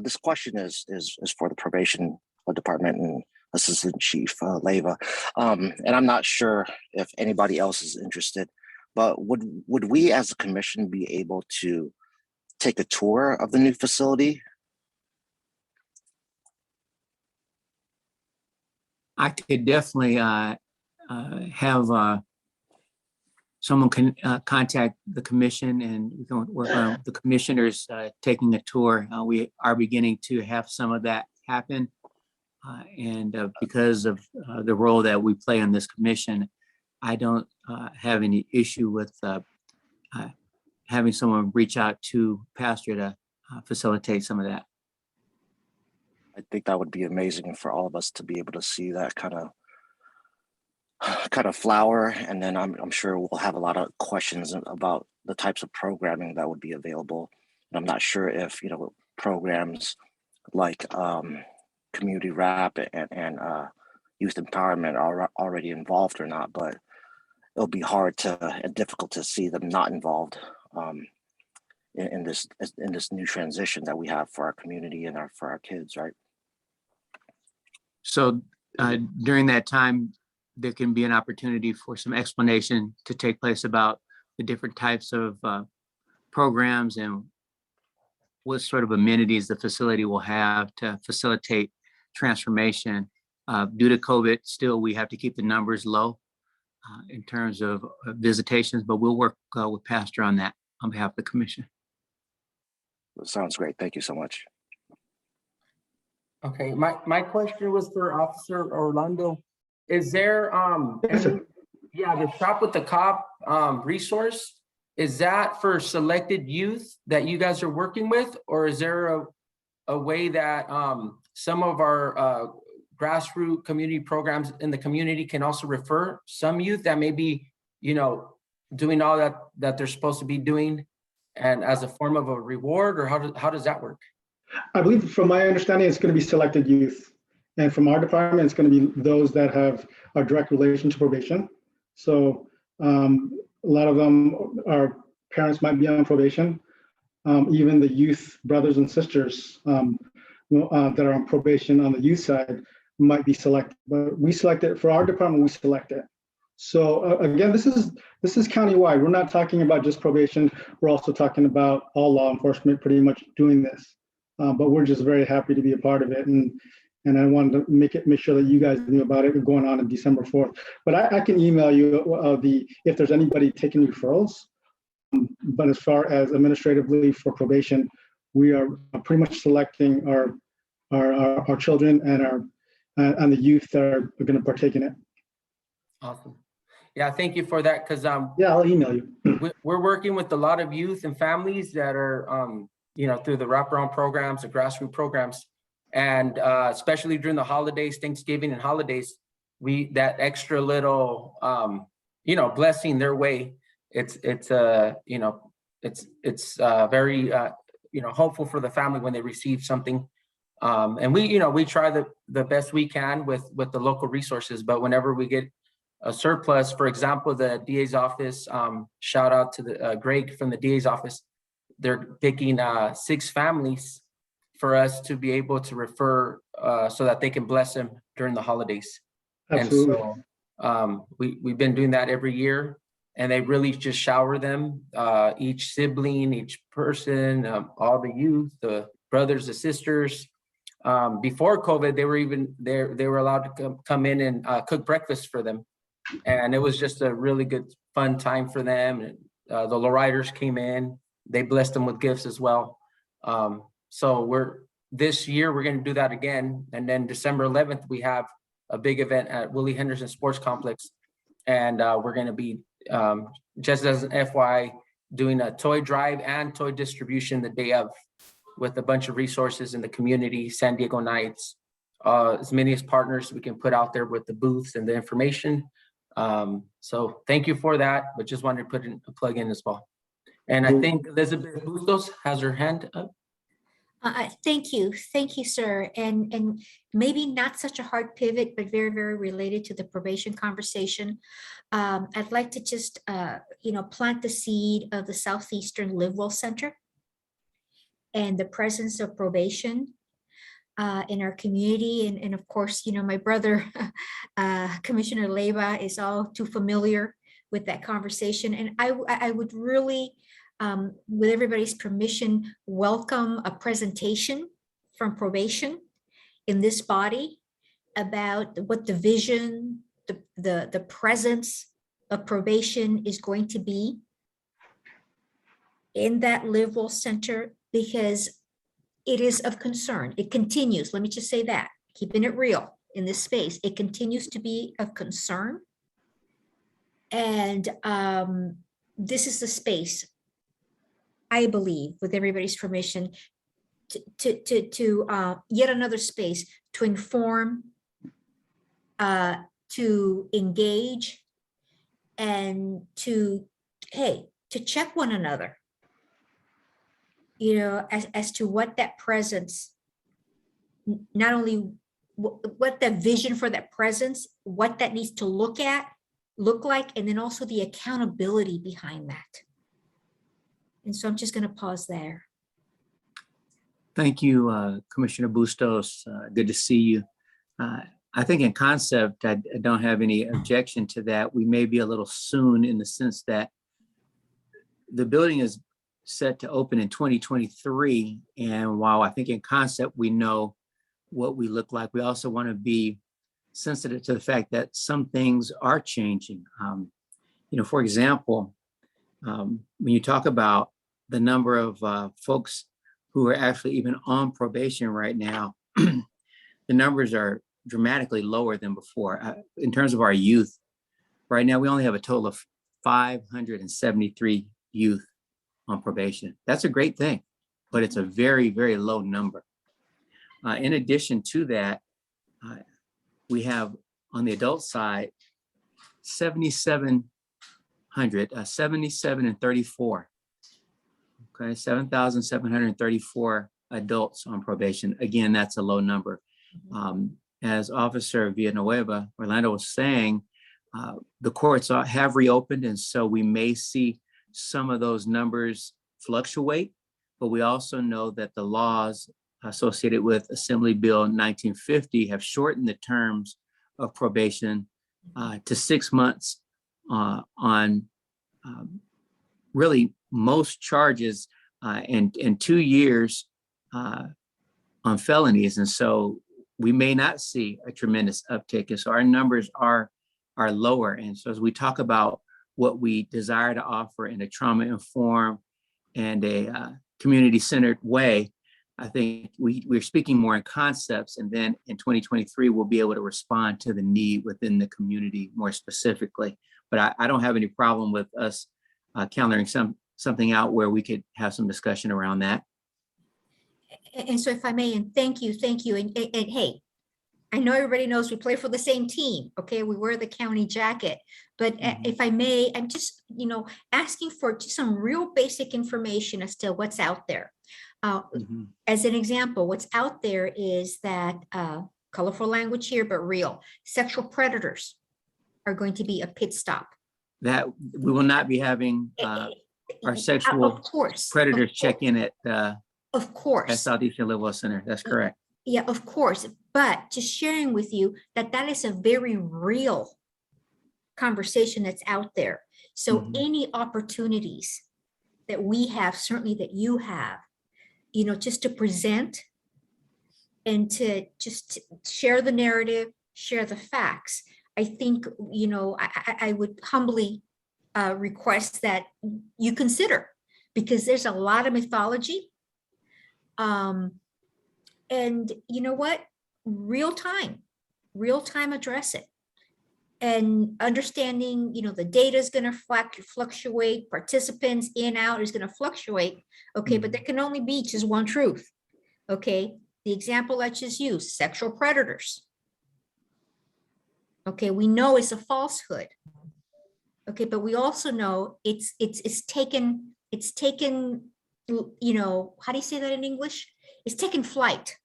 This question is for the probation department and Assistant Chief Leyva. And I'm not sure if anybody else is interested, but would we as a commission be able to take a tour of the new facility? I could definitely have someone can contact the commission, and we can work on the commissioners taking a tour. We are beginning to have some of that happen. And because of the role that we play on this commission, I don't have any issue with having someone reach out to Pastor to facilitate some of that. I think that would be amazing for all of us to be able to see that kind of flower, and then I'm sure we'll have a lot of questions about the types of programming that would be available. And I'm not sure if programs like community rap and youth empowerment are already involved or not, but it'll be hard and difficult to see them not involved in this new transition that we have for our community and for our kids, right? So during that time, there can be an opportunity for some explanation to take place about the different types of programs and what sort of amenities the facility will have to facilitate transformation. Due to COVID, still we have to keep the numbers low in terms of visitations, but we'll work with Pastor on that on behalf of the commission. Sounds great. Thank you so much. Okay, my question was for Officer Orlando. Is there the Shop with the Cop resource, is that for selected youth that you guys are working with, or is there a way that some of our grassroots community programs in the community can also refer some youth that may be doing all that they're supposed to be doing, and as a form of a reward, or how does that work? I believe, from my understanding, it's going to be selected youth. And from our department, it's going to be those that have a direct relation to probation. So a lot of them, our parents might be on probation. Even the youth brothers and sisters that are on probation on the youth side might be selected. But we select it for our department. We select it. So again, this is countywide. We're not talking about just probation. We're also talking about all law enforcement pretty much doing this. But we're just very happy to be a part of it, and I wanted to make sure that you guys knew about it going on December 4th. But I can email you if there's anybody taking referrals. But as far as administratively for probation, we are pretty much selecting our children and the youth that are going to partake in it. Awesome. Yeah, thank you for that. Because yeah, I'll email you. We're working with a lot of youth and families that are through the wraparound programs, the grassroots programs, and especially during the holidays, Thanksgiving and holidays, that extra little blessing their way. It's very hopeful for the family when they receive something. And we try the best we can with the local resources, but whenever we get a surplus, for example, the DA's office, shout out to the Greg from the DA's office. They're picking 6 families for us to be able to refer so that they can bless them during the holidays. Absolutely. And so we've been doing that every year, and they really just shower them, each sibling, each person, all the youth, the brothers, the sisters. Before COVID, they were allowed to come in and cook breakfast for them. And it was just a really good, fun time for them. And the lowriders came in. They blessed them with gifts as well. So this year we're going to do that again. And then December 11th, we have a big event at Willie Henderson Sports Complex. And we're going to be, just as an FYI, doing a toy drive and toy distribution the day of. with a bunch of resources in the community, San Diego Nights, as many as partners we can put out there with the booths and the information. So thank you for that, but just wanted to put in a plug in as well. And I think Elizabeth Bustos has her hand up. Thank you, sir. And maybe not such a hard pivot, but very, very related to the probation conversation. I'd like to just, plant the seed of the Southeastern Livewell Center and the presence of probation in our community. And of course, my brother, Commissioner Leyva, is all too familiar with that conversation. And I would really, with everybody's permission, welcome a presentation from probation in this body about what the vision, the presence of probation is going to be in that Livewell Center, because it is of concern. It continues, let me just say that, keeping it real in this space, it continues to be of concern. And this is the space, I believe, with everybody's permission, to yet another space to inform, to engage, and to check one another, as to what that presence, not only what the vision for that presence, what that needs to look like, and then also the accountability behind that. And so I'm just going to pause there. Thank you, Commissioner Bustos. Good to see you. I think in concept, I don't have any objection to that. We may be a little soon in the sense that the building is set to open in 2023. And while I think in concept, we know what we look like, we also want to be sensitive to the fact that some things are changing. For example, when you talk about the number of folks who are actually even on probation right now, the numbers are dramatically lower than before. In terms of our youth, right now, we only have a total of 573 youth on probation. That's a great thing, but it's a very, very low number. In addition to that, we have on the adult side, 77 and 34. Okay, 7,734 adults on probation. Again, that's a low number. As Officer Villanueva Orlando was saying, the courts have reopened, and so we may see some of those numbers fluctuate, but we also know that the laws associated with Assembly Bill 1950 have shortened the terms of probation to 6 months on really most charges and 2 years on felonies. And so we may not see a tremendous uptick. And so our numbers are lower. And so as we talk about what we desire to offer in a trauma-informed and a community-centered way, I think we're speaking more in concepts, and then in 2023, we'll be able to respond to the need within the community more specifically. But I don't have any problem with us calendaring something out where we could have some discussion around that. And so if I may, and thank you. And hey, I know everybody knows we play for the same team, okay? We wear the county jacket, but if I may, I'm just, asking for just some real basic information as to what's out there. As an example, what's out there is that, colorful language here, but real, sexual predators are going to be a pit stop. That we will not be having our sexual predators check in at Southeastern Livewell Center. That's correct. Yeah, of course. But just sharing with you that is a very real conversation that's out there. So any opportunities that we have, certainly that you have, just to present and to just share the narrative, share the facts. I think, I would humbly request that you consider, because there's a lot of mythology. And you know what? Real time address it. and understanding, the data is going to fluctuate, participants in, out is going to fluctuate. Okay, but there can only be just one truth. Okay, the example I just used, sexual predators. Okay, we know it's a falsehood. Okay, but we also know it's taken, how do you say that in English? It's taken flight.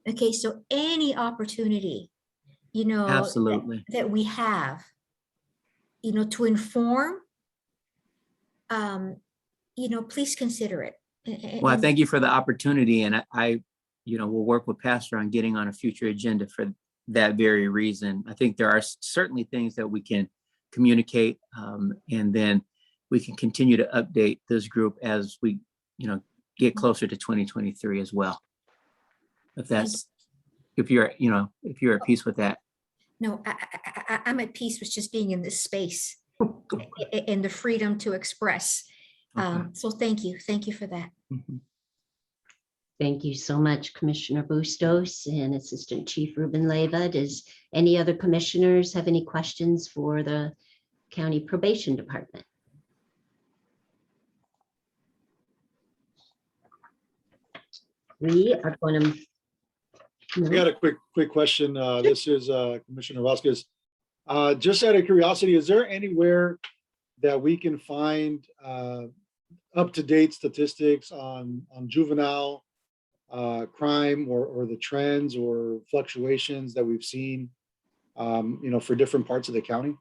Okay, so any opportunity, Absolutely. that we have, to inform, please consider it. Well, I thank you for the opportunity, and I will work with Pastor on getting on a future agenda for that very reason. I think there are certainly things that we can communicate, and then we can continue to update this group as we, get closer to 2023 as well. If you're at peace with that. No, I'm at peace with just being in this space and the freedom to express. So thank you for that. Thank you so much, Commissioner Bustos and Assistant Chief Ruben Leyva. Does any other commissioners have any questions for the County Probation Department? We are going to. I got a quick question. This is Commissioner Vasquez. Just out of curiosity, is there anywhere that we can find up-to-date statistics on juvenile crime or the trends or fluctuations that we've seen, for different parts of the county?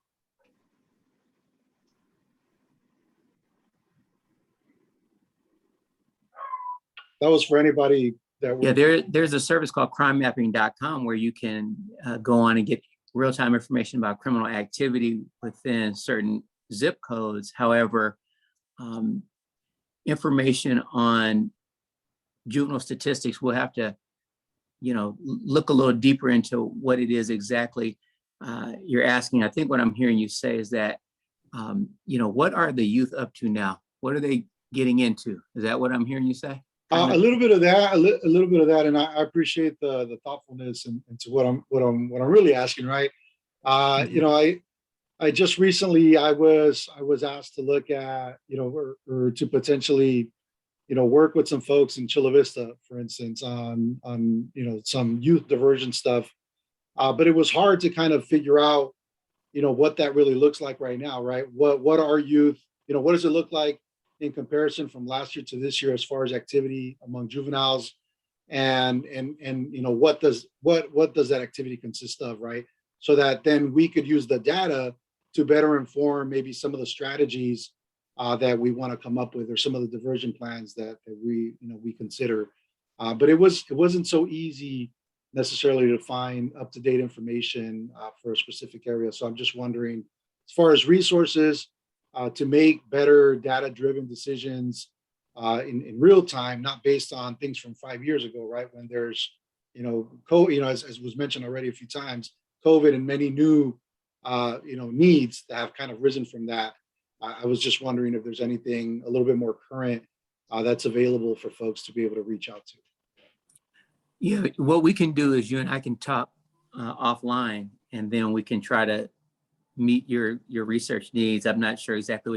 That was for anybody that. Yeah, there's a service called crimemapping.com where you can go on and get real-time information about criminal activity within certain zip codes. However, information on juvenile statistics, we'll have to, look a little deeper into what it is exactly you're asking. I think what I'm hearing you say is that, what are the youth up to now? What are they getting into? Is that what I'm hearing you say? A little bit of that, a little bit of that, and I appreciate the thoughtfulness into what I'm really asking, right? I just recently I was asked to look at, or to potentially, work with some folks in Chula Vista, for instance, on some youth diversion stuff, but it was hard to kind of figure out, what that really looks like right now, right? What are youth? What does it look like in comparison from last year to this year as far as activity among juveniles, and what does that activity consist of, right? So that then we could use the data to better inform maybe some of the strategies that we want to come up with, or some of the diversion plans that we consider. But it wasn't so easy necessarily to find up-to-date information for a specific area. So I'm just wondering, as far as resources, to make better data-driven decisions in real time, not based on things from 5 years ago, right? When there's, as was mentioned already a few times, COVID and many new, needs that have kind of risen from that. I was just wondering if there's anything a little bit more current that's available for folks to be able to reach out to. Yeah, what we can do is you and I can talk offline, and then we can try to meet your research needs. I'm not sure exactly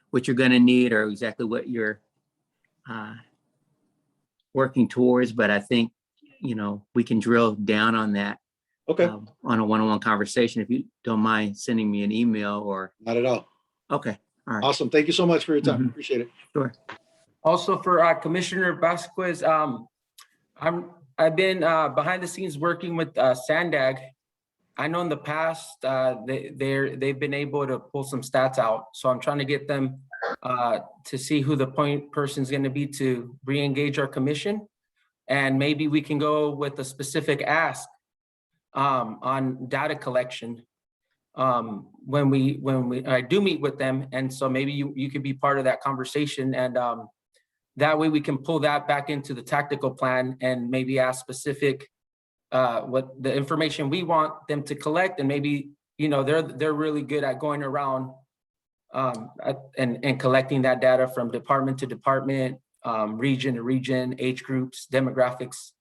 what you're going to need or exactly what you're working towards, but I think we can drill down on that. Okay. On a one-on-one conversation, if you don't mind sending me an email or. Not at all. Okay. All right. Awesome. Thank you so much for your time. Appreciate it. Sure. Also for Commissioner Vasquez, I've been behind the scenes working with Sandag. I know in the past they've been able to pull some stats out, so I'm trying to get them to see who the point person is going to be to re-engage our commission, and maybe we can go with a specific ask on data collection when I do meet with them, and so maybe you could be part of that conversation, and that way we can pull that back into the tactical plan and maybe ask specific what the information we want them to collect, and maybe they're really good at going around and collecting that data from department to department, region to region, age groups, demographics,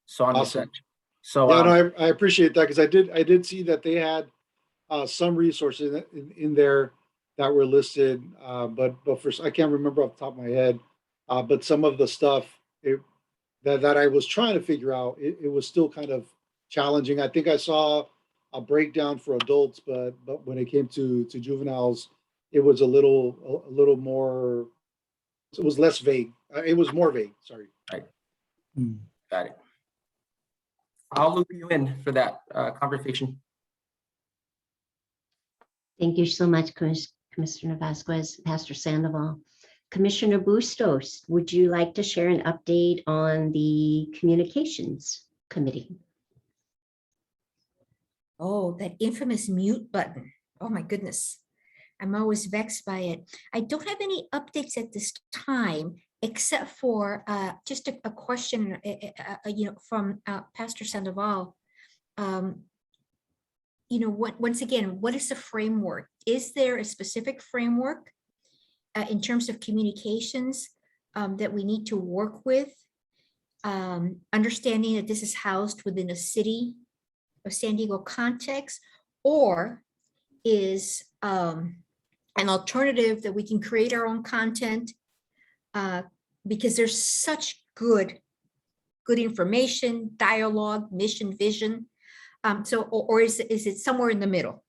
so on and such. So Yeah, no, I appreciate that because I did see that they had some resources in there that were listed, but for I can't remember off the top of my head. But some of the stuff that I was trying to figure out, it was still kind of challenging. I think I saw a breakdown for adults, but when it came to juveniles, it was a little more. It was less vague. It was more vague. Sorry. Right. Got it. I'll loop you in for that conversation. Thank you so much, Commissioner Vasquez, Pastor Sandoval. Commissioner Bustos, would you like to share an update on the Communications Committee? Oh, that infamous mute button. Oh my goodness. I'm always vexed by it. I don't have any updates at this time, except for just a question, from Pastor Sandoval. Once again, what is the framework? Is there a specific framework in terms of communications that we need to work with? Understanding that this is housed within a city of San Diego context, or is an alternative that we can create our own content because there's such good information, dialogue, mission, vision. Or is it somewhere in the middle?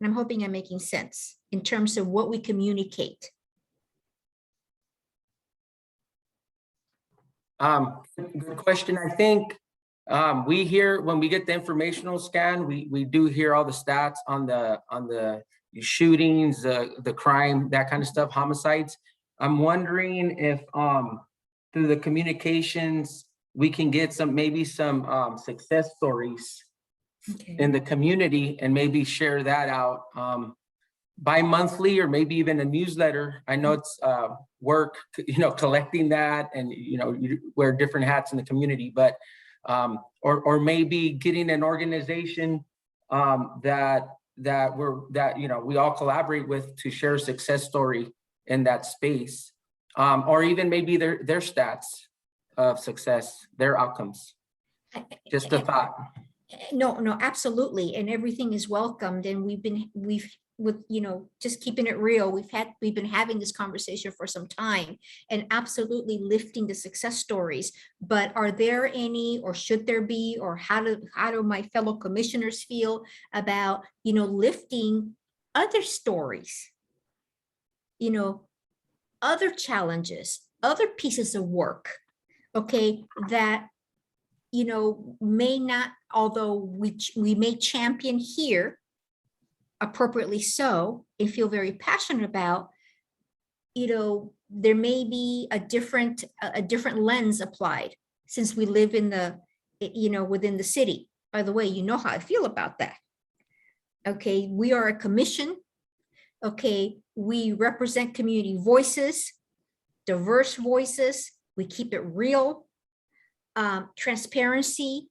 And I'm hoping I'm making sense in terms of what we communicate. Good question. I think we hear, when we get the informational scan, we do hear all the stats on the shootings, the crime, that kind of stuff, homicides. I'm wondering if through the communications, we can get maybe some success stories in the community and maybe share that out bi-monthly, or maybe even a newsletter. I know it's work, collecting that, and you wear different hats in the community, but or maybe getting an organization that we all collaborate with to share a success story in that space, or even maybe their stats of success, their outcomes. Just a thought. No, absolutely. And everything is welcomed. And we've just keeping it real. We've been having this conversation for some time, and absolutely lifting the success stories. But are there any, or should there be, or how do my fellow commissioners feel about, lifting other stories, other challenges, other pieces of work, okay, that may not, although we may champion here appropriately so, and feel very passionate about, there may be a different lens applied, since we live in within the city. By the way, you know how I feel about that. Okay, we are a commission. Okay, we represent community voices, diverse voices. We keep it real. Transparency,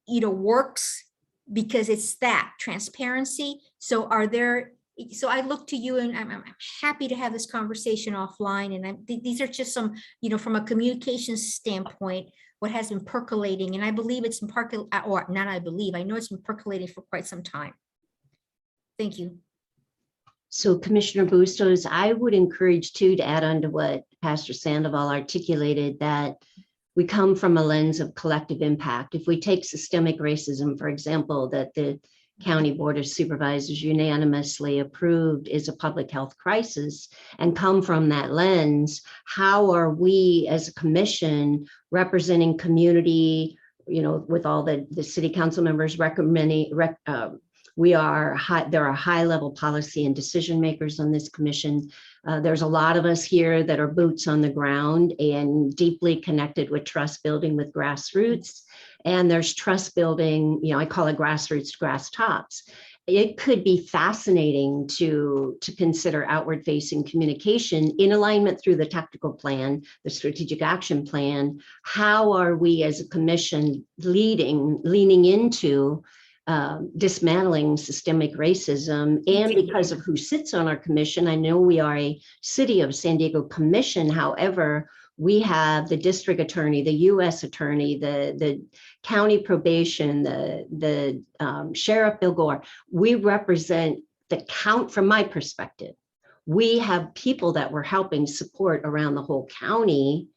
works because it's that transparency. So I look to you, and I'm happy to have this conversation offline. And these are just some, from a communications standpoint, what has been percolating. And I believe it's been percolating, or not I believe, I know it's been percolating for quite some time. Thank you. So Commissioner Bustos, I would encourage too, to add on to what Pastor Sandoval articulated, that we come from a lens of collective impact. If we take systemic racism, for example, that the County Board of Supervisors unanimously approved is a public health crisis, and come from that lens, how are we as a commission representing community, with all the city council members recommending, there are high level policy and decision makers on this commission. There's a lot of us here that are boots on the ground and deeply connected with trust building with grassroots. And there's trust building, I call it grassroots to grass tops. It could be fascinating to consider outward facing communication in alignment through the tactical plan, the strategic action plan. How are we as a commission leaning into dismantling systemic racism? And because of who sits on our commission, I know we are a City of San Diego commission. However, we have the district attorney, the U.S. attorney, the county probation, the sheriff Bill Gore. We represent the count from my perspective. We have people that we're helping support around the whole county,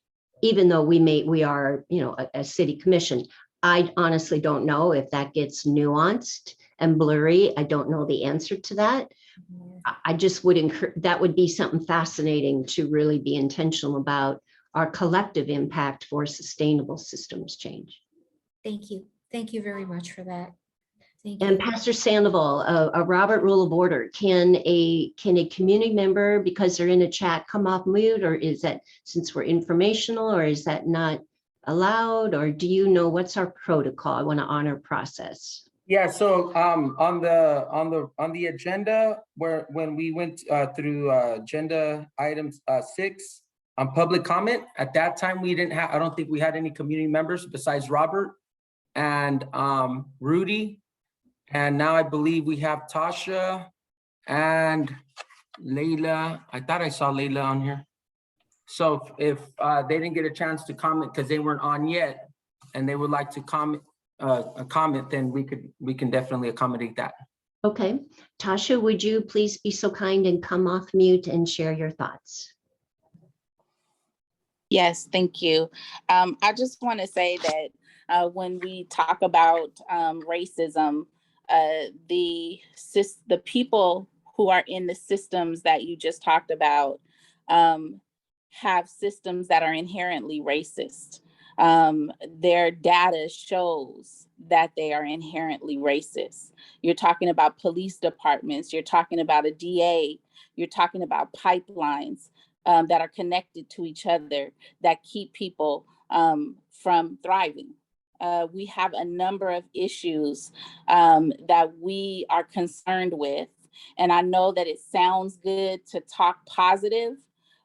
even though we are, a city commission. I honestly don't know if that gets nuanced and blurry. I don't know the answer to that. I just would encourage, that would be something fascinating to really be intentional about our collective impact for sustainable systems change. Thank you. Thank you very much for that. Thank And you. Pastor Sandoval, a Robert Rule of Order, can a community member, because they're in a chat, come off mute, or is that, since we're informational, or is that not allowed, or do you know what's our protocol? I want to honor process. Yeah, so on the agenda, when we went through agenda items 6 on public comment, at that time we didn't have, I don't think we had any community members besides Robert and Rudy. And now I believe we have Tasha and Layla. I thought I saw Layla on here. So if they didn't get a chance to comment because they weren't on yet, and they would like to comment, then we can definitely accommodate that. Okay, Tasha, would you please be so kind and come off mute and share your thoughts? Yes, thank you. I just want to say that when we talk about racism, the people who are in the systems that you just talked about have systems that are inherently racist. Their data shows that they are inherently racist. You're talking about police departments, you're talking about a DA, you're talking about pipelines that are connected to each other that keep people from thriving. We have a number of issues that we are concerned with. And I know that it sounds good to talk positive,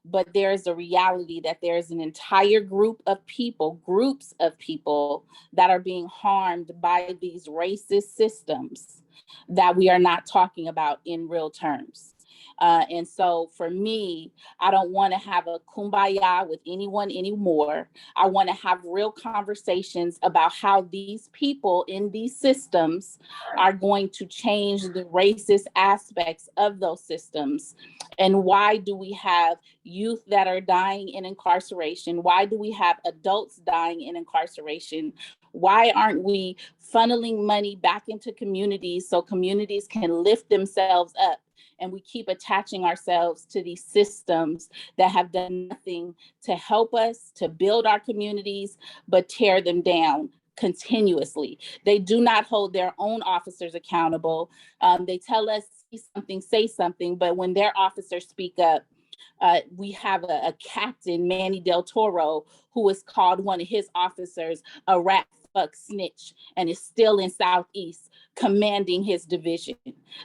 but there's a reality that there's an entire groups of people that are being harmed by these racist systems that we are not talking about in real terms. And so for me, I don't want to have a kumbaya with anyone anymore. I want to have real conversations about how these people in these systems are going to change the racist aspects of those systems. And why do we have youth that are dying in incarceration? Why do we have adults dying in incarceration? Why aren't we funneling money back into communities so communities can lift themselves up? And we keep attaching ourselves to these systems that have done nothing to help us to build our communities, but tear them down continuously. They do not hold their own officers accountable. They tell us, see something, say something, but when their officers speak up, we have a captain, Manny Del Toro, who has called one of his officers a rat fuck snitch and is still in Southeast commanding his division.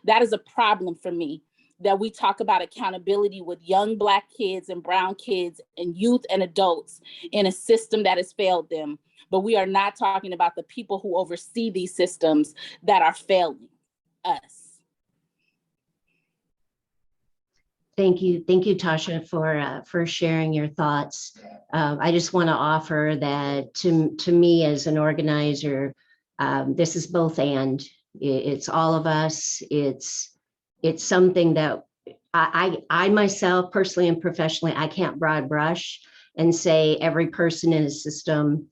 That is a problem for me, that we talk about accountability with young Black kids and brown kids and youth and adults in a system that has failed them. But we are not talking about the people who oversee these systems that are failing us. Thank you, Tasha, for sharing your thoughts. I just want to offer that to me as an organizer, this is both and. It's all of us. It's something that I myself, personally and professionally, I can't broad brush and say every person in a system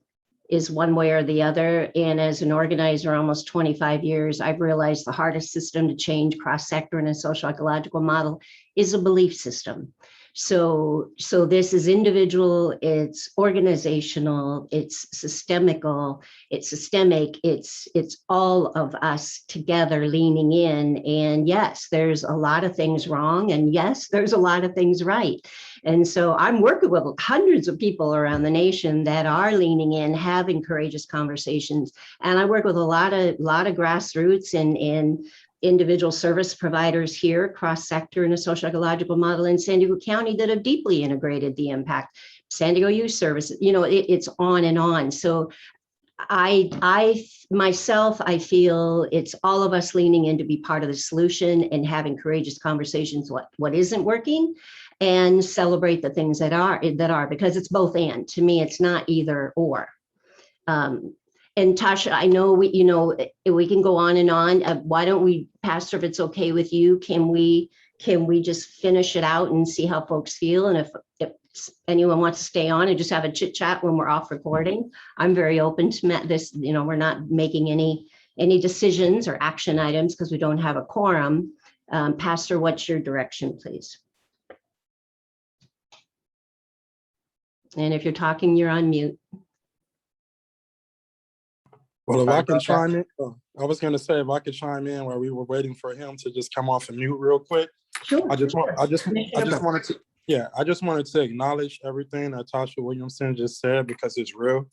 is one way or the other. And as an organizer, almost 25 years, I've realized the hardest system to change cross-sector in a social ecological model is a belief system. So this is individual, it's organizational, it's systemic, it's all of us together leaning in. And yes, there's a lot of things wrong, and yes, there's a lot of things right. And so I'm working with hundreds of people around the nation that are leaning in, having courageous conversations. And I work with a lot of grassroots and individual service providers here across sector in a social ecological model in San Diego County that have deeply integrated the impact. San Diego Youth Services, it's on and on. So I myself feel it's all of us leaning in to be part of the solution and having courageous conversations, what isn't working, and celebrate the things that are, because it's both and. To me, it's not either or. And Tasha, I know we can go on and on. Why don't we, Pastor, if it's okay with you, can we just finish it out and see how folks feel? And if anyone wants to stay on and just have a chit chat when we're off recording, I'm very open to this. We're not making any decisions or action items because we don't have a quorum. Pastor, what's your direction, please? And if you're talking, you're on mute. Well, if I can chime in, I was going to say, if I could chime in while we were waiting for him to just come off and mute real quick. Sure. I just wanted to acknowledge everything that Tasha Williamson just said, because it's real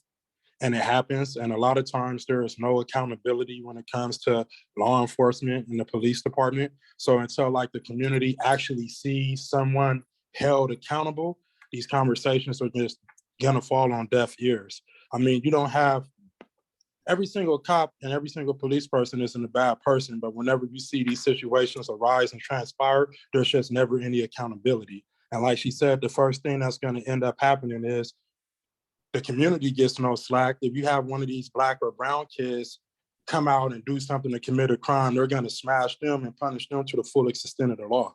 and it happens. And a lot of times there is no accountability when it comes to law enforcement and the police department. So until like the community actually sees someone held accountable, these conversations are just gonna fall on deaf ears. I mean, you don't have every single cop and every single police person isn't a bad person, but whenever you see these situations arise and transpire, there's just never any accountability. And like she said, the first thing that's going to end up happening is the community gets no slack. If you have one of these Black or brown kids come out and do something to commit a crime, they're going to smash them and punish them to the full extent of the law.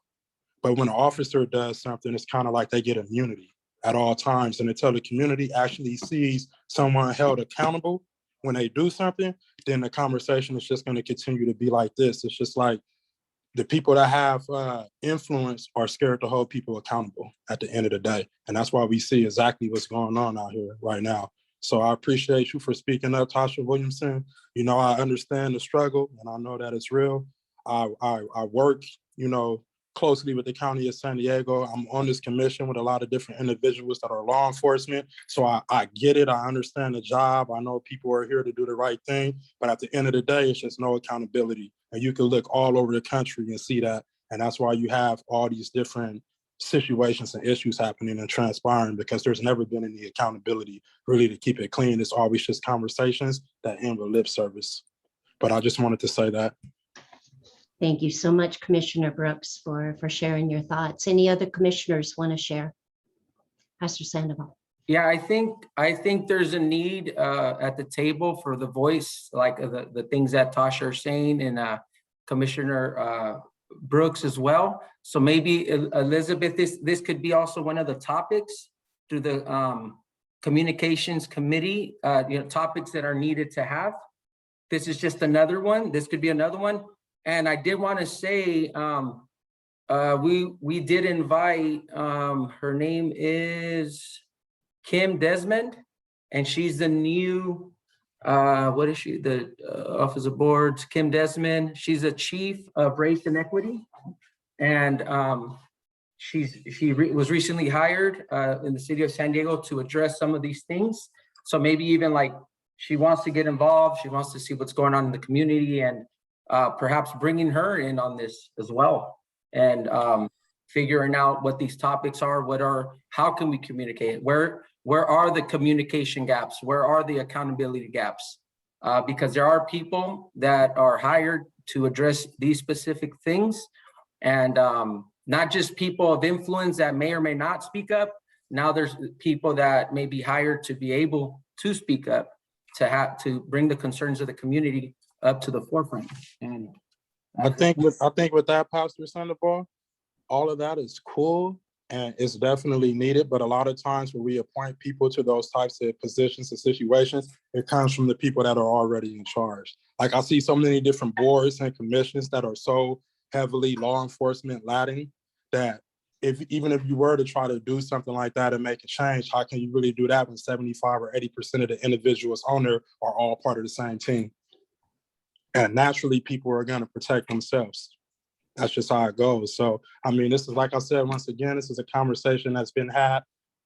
But when an officer does something, it's kind of like they get immunity at all times. And until the community actually sees someone held accountable when they do something, then the conversation is just going to continue to be like this. It's just like the people that have influence are scared to hold people accountable at the end of the day. And that's why we see exactly what's going on out here right now. So I appreciate you for speaking up, Tasha Williamson. I understand the struggle and I know that it's real. I work, closely with the County of San Diego. I'm on this commission with a lot of different individuals that are law enforcement. So I get it. I understand the job. I know people are here to do the right thing, but at the end of the day, it's just no accountability. And you can look all over the country and see that. And that's why you have all these different situations and issues happening and transpiring, because there's never been any accountability really to keep it clean. It's always just conversations that end with lip service. But I just wanted to say that. Thank you so much, Commissioner Brooks, for sharing your thoughts. Any other commissioners want to share? Pastor Sandoval. Yeah, I think there's a need at the table for the voice, like the things that Tasha are saying, and Commissioner Brooks as well. So maybe Elizabeth, this could be also one of the topics through the communications committee, topics that are needed to have. This is just another one. This could be another one. And I did want to say, we did invite, her name is Kim Desmond, and she's the new, what is she? The Office of Boards, Kim Desmond. She's the Chief of Race and Equity. And she was recently hired in the city of San Diego to address some of these things. So maybe even like she wants to get involved. She wants to see what's going on in the community, and perhaps bringing her in on this as well, and figuring out what these topics are, how can we communicate? Where are the communication gaps? Where are the accountability gaps? Because there are people that are hired to address these specific things, and not just people of influence that may or may not speak up. Now there's people that may be hired to be able to speak up, to bring the concerns of the community up to the forefront. And I think with that, Pastor Sandoval, all of that is cool and it's definitely needed. But a lot of times when we appoint people to those types of positions and situations, it comes from the people that are already in charge. Like I see so many different boards and commissions that are so heavily law enforcement laden that even if you were to try to do something like that and make a change, how can you really do that when 75 or 80% of the individuals on there are all part of the same team? And naturally, people are going to protect themselves. That's just how it goes. So, I mean, this is, like I said, once again, this is a conversation that's been had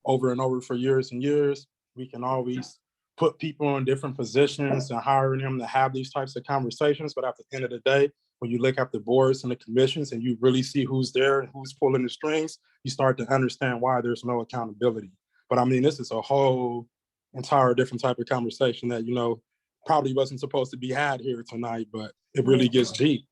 over and over for years and years. We can always put people in different positions and hiring them to have these types of conversations. But at the end of the day, when you look at the boards and the commissions and you really see who's there and who's pulling the strings, you start to understand why there's no accountability. But I mean, this is a whole entire different type of conversation that, probably wasn't supposed to be had here tonight, but it really gets deep.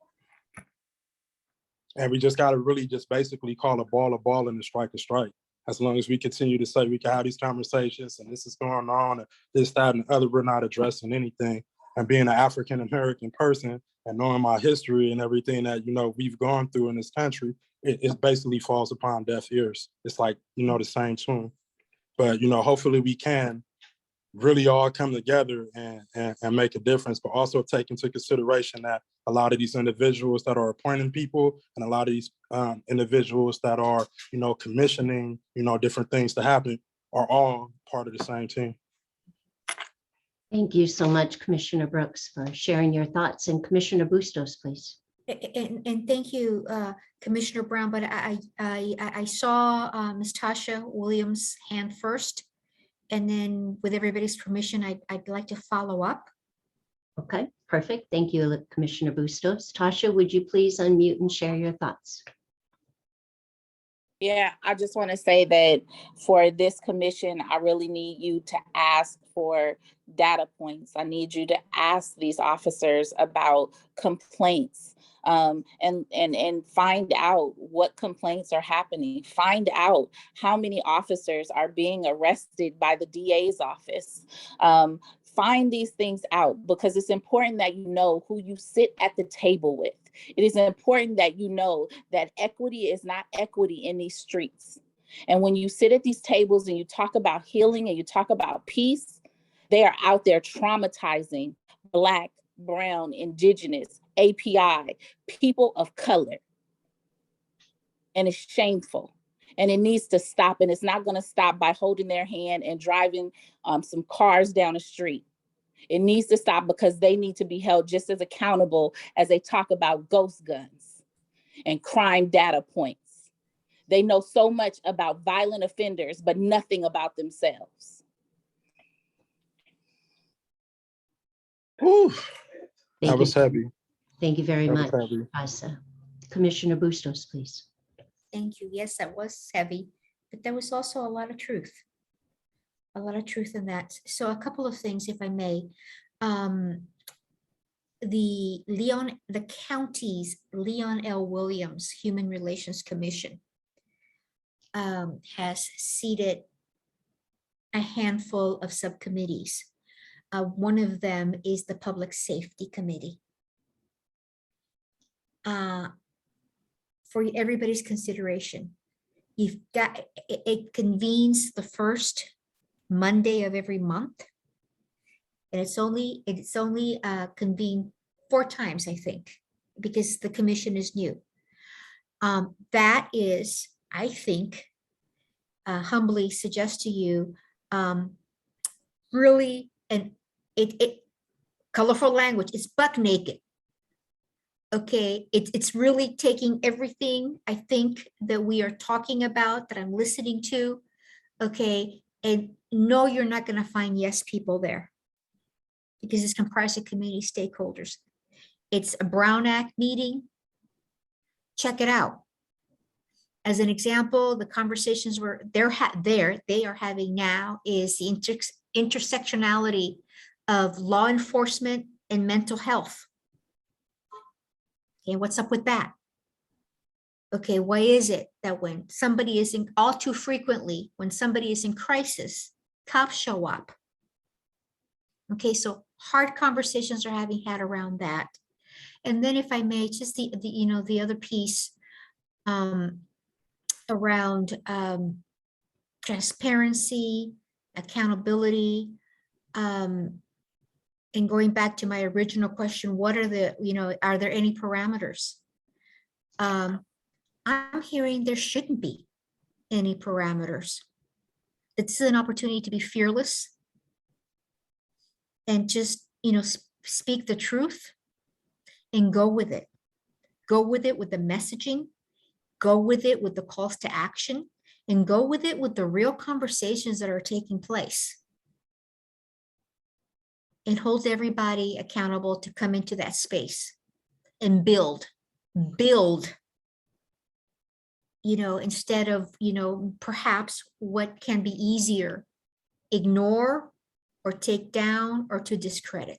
And we just got to really just basically call a ball and a strike a strike. As long as we continue to say we can have these conversations and this is going on and this, that, and the other, we're not addressing anything. And being an African-American person and knowing my history and everything that, you know, we've gone through in this country, it basically falls upon deaf ears. It's like, you know, the same tune. But, you know, hopefully we can really all come together and make a difference, but also take into consideration that a lot of these individuals that are appointing people and a lot of these individuals that are, you know, commissioning, you know, different things to happen are all part of the same team. Thank you so much, Commissioner Brooks, for sharing your thoughts. And Commissioner Bustos, please. And thank you, Commissioner Brown, but I saw Ms. Tasha Williams' hand first. And then with everybody's permission, I'd like to follow up. Okay, perfect. Thank you, Commissioner Bustos. Tasha, would you please unmute and share your thoughts? Yeah, I just want to say that for this commission, I really need you to ask for data points. I need you to ask these officers about complaints, and find out what complaints are happening. Find out how many officers are being arrested by the DA's office. Find these things out, because it's important that you know who you sit at the table with. It is important that you know that equity is not equity in these streets. And when you sit at these tables and you talk about healing and you talk about peace, they are out there traumatizing Black, Brown, Indigenous, API, people of color. And it's shameful. And it needs to stop. And it's not going to stop by holding their hand and driving some cars down the street. It needs to stop because they need to be held just as accountable as they talk about ghost guns and crime data points. They know so much about violent offenders, but nothing about themselves. Whew. Thank That was you. heavy. Thank you very That much, was heavy. Asa. Commissioner Bustos, please. Thank you. Yes, that was heavy, but there was also a lot of truth. A lot of truth in that. So a couple of things, if I may. The county's Leon L. Williams Human Relations Commission has seated a handful of subcommittees. One of them is the Public Safety Committee. For everybody's consideration, you've got, it convenes the first Monday of every month. And it's only convened 4 times, I think, because the commission is new. That is, I think, humbly suggest to you, really, and it colorful language, it's buck naked. Okay, it's really taking everything I think that we are talking about, that I'm listening to, okay, and no, you're not going to find yes people there, because it's comprised of community stakeholders. It's a Brown Act meeting. Check it out. As an example, the conversations they are having now is the intersectionality of law enforcement and mental health. Okay, what's up with that? Okay, why is it that when somebody is in, all too frequently, when somebody is in crisis, cops show up? Okay, so hard conversations are having had around that. And then if I may, just the other piece around transparency, accountability, and going back to my original question, what are the, are there any parameters? I'm hearing there shouldn't be any parameters. It's an opportunity to be fearless and just, speak the truth and go with it. Go with it with the messaging, go with it with the calls to action, and go with it with the real conversations that are taking place. And hold everybody accountable to come into that space and build, instead of, perhaps what can be easier, ignore or take down or to discredit.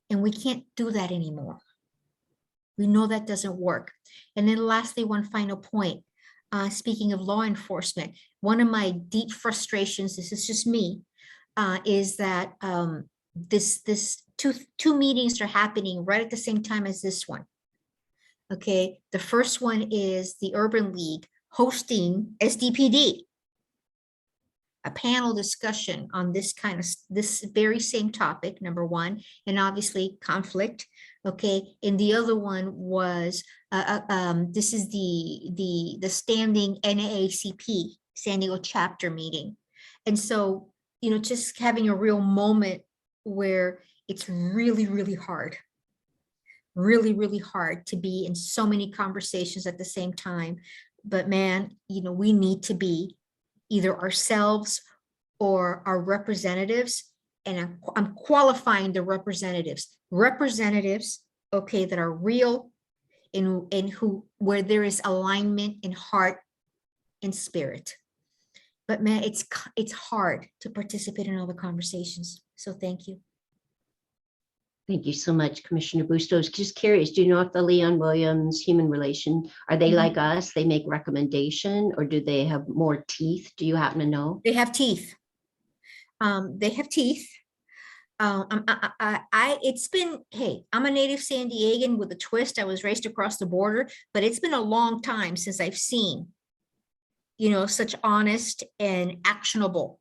And we can't do that anymore. We know that doesn't work. And then lastly, one final point. Speaking of law enforcement, one of my deep frustrations, this is just me, is that this two meetings are happening right at the same time as this one. Okay, the first one is the Urban League hosting SDPD, a panel discussion on this very same topic, number one, and obviously conflict. Okay, and the other one was this is the standing NAACP San Diego chapter meeting, and so just having a real moment where it's really hard. Really hard to be in so many conversations at the same time. But man, we need to be either ourselves or our representatives. And I'm qualifying the representatives, okay, that are real and where there is alignment in heart and spirit. But man, it's hard to participate in all the conversations. So thank you. Thank you so much, Commissioner Bustos. Just curious, do you know if the Leon Williams Human Relation, are they like us? They make recommendation, or do they have more teeth? Do you happen to know? They have teeth. They have teeth. It's been, hey, I'm a native San Diegan with a twist. I was raised across the border, but it's been a long time since I've seen, such honest and actionable.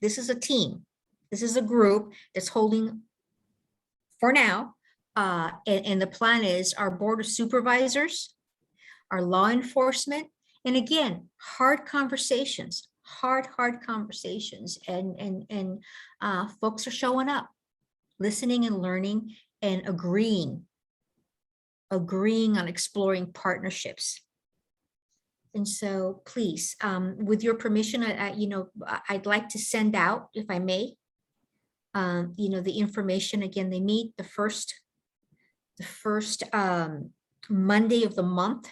This is a team. This is a group that's holding for now, and the plan is our board of supervisors, our law enforcement, and again, hard conversations, hard conversations, and folks are showing up, listening and learning and agreeing on exploring partnerships. And so please, with your permission, I'd like to send out, if I may, the information. Again, they meet the first Monday of the month.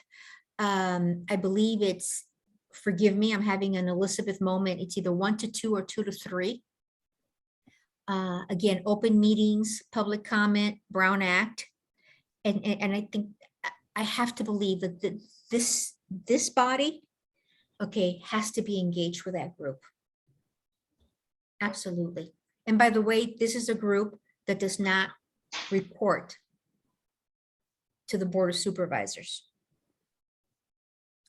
I believe it's, forgive me, I'm having an Elizabeth moment. It's either 1 to 2 or 2 to 3. Again, open meetings, public comment, Brown Act. And I think I have to believe that this body, okay, has to be engaged with that group. Absolutely. And by the way, this is a group that does not report to the Board of Supervisors.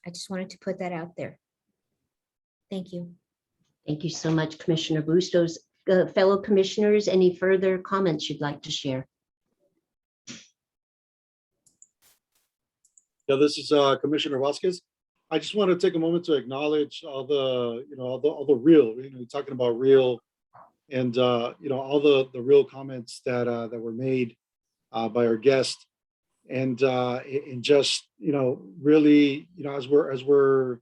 I just wanted to put that out there. Thank you. Thank you so much, Commissioner Bustos. Fellow commissioners, any further comments you'd like to share? Yeah, this is Commissioner Vasquez. I just want to take a moment to acknowledge all the real, talking about real, and all the real comments that were made by our guest, and just really as we're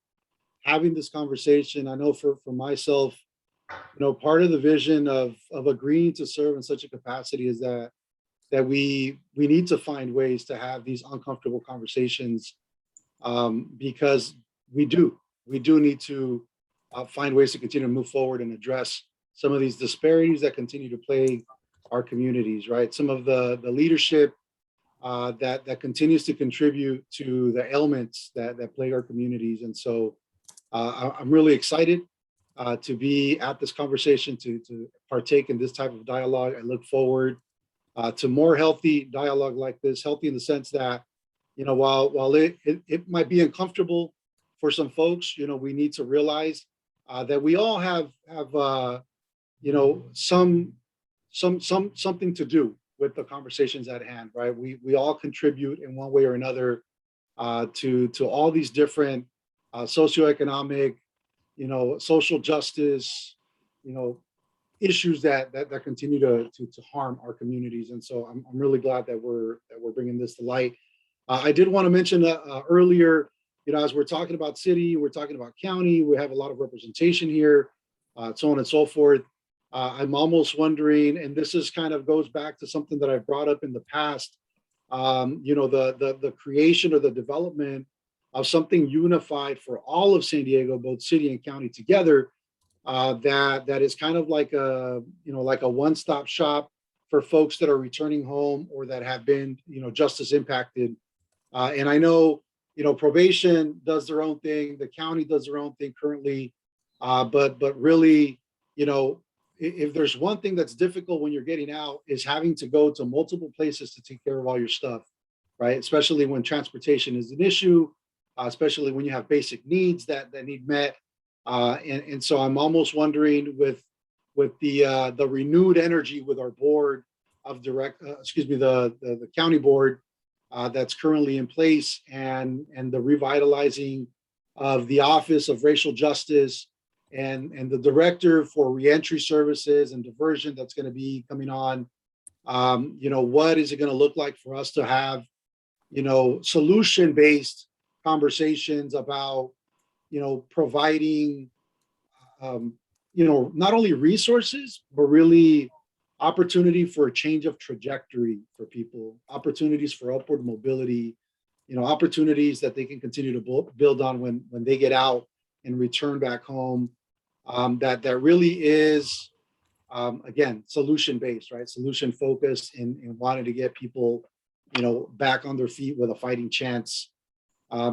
having this conversation, I know for myself, part of the vision of agreeing to serve in such a capacity is that we need to find ways to have these uncomfortable conversations, because we do need to find ways to continue to move forward and address some of these disparities that continue to plague our communities, right? Some of the leadership that continues to contribute to the ailments that plague our communities. And so I'm really excited to be at this conversation, to partake in this type of dialogue. I look forward to more healthy dialogue like this, healthy in the sense that, while it might be uncomfortable for some folks, we need to realize that we all have something to do with the conversations at hand, right? We all contribute in one way or another to all these different socioeconomic, social justice, issues that continue to harm our communities. And so I'm really glad that we're bringing this to light. I did want to mention earlier, as we're talking about city, we're talking about county, we have a lot of representation here, so on and so forth. I'm almost wondering, and this is kind of goes back to something that I brought up in the past, the creation or the development of something unified for all of San Diego, both city and county together, that is kind of like a one-stop shop for folks that are returning home or that have been, justice impacted And I know, probation does their own thing, the county does their own thing currently. But really, if there's one thing that's difficult when you're getting out is having to go to multiple places to take care of all your stuff, right? Especially when transportation is an issue, especially when you have basic needs that need met. And so I'm almost wondering with the renewed energy with our board of the county board that's currently in place, and the revitalizing of the Office of Racial Justice and the Director for Reentry Services and Diversion that's going to be coming on. What is it going to look like for us to have, solution-based conversations about, providing, not only resources, but really opportunity for a change of trajectory for people, opportunities for upward mobility, opportunities that they can continue to build on when they get out and return back home. That really is, again, solution-based, right? Solution-focused in wanting to get people, back on their feet with a fighting chance.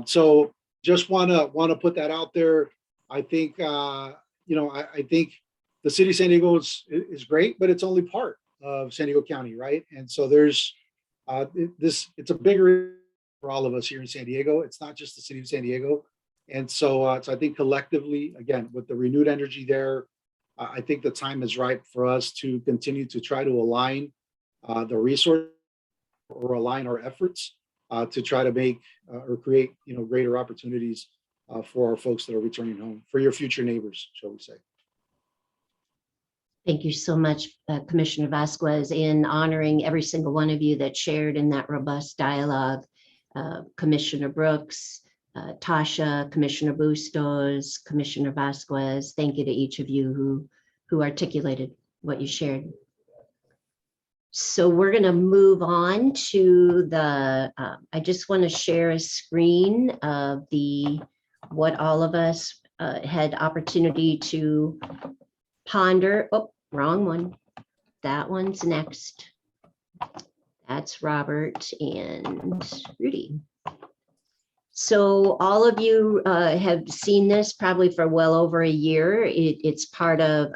So just want to put that out there. I think, I think the city of San Diego is great, but it's only part of San Diego County, right? And so there's it's a bigger for all of us here in San Diego. It's not just the city of San Diego. And so, I think collectively, again, with the renewed energy there, I think the time is right for us to continue to try to align the resource or align our efforts to try to make or create, greater opportunities for our folks that are returning home, for your future neighbors, shall we say. Thank you so much, Commissioner Vasquez, in honoring every single one of you that shared in that robust dialogue. Commissioner Brooks, Tasha, Commissioner Bustos, Commissioner Vasquez, thank you to each of you who articulated what you shared. So we're going to move on to the, I just want to share a screen of what all of us had opportunity to ponder. Oh, wrong one. That one's next. That's Robert and Rudy. So all of you have seen this probably for well over a year. It's part of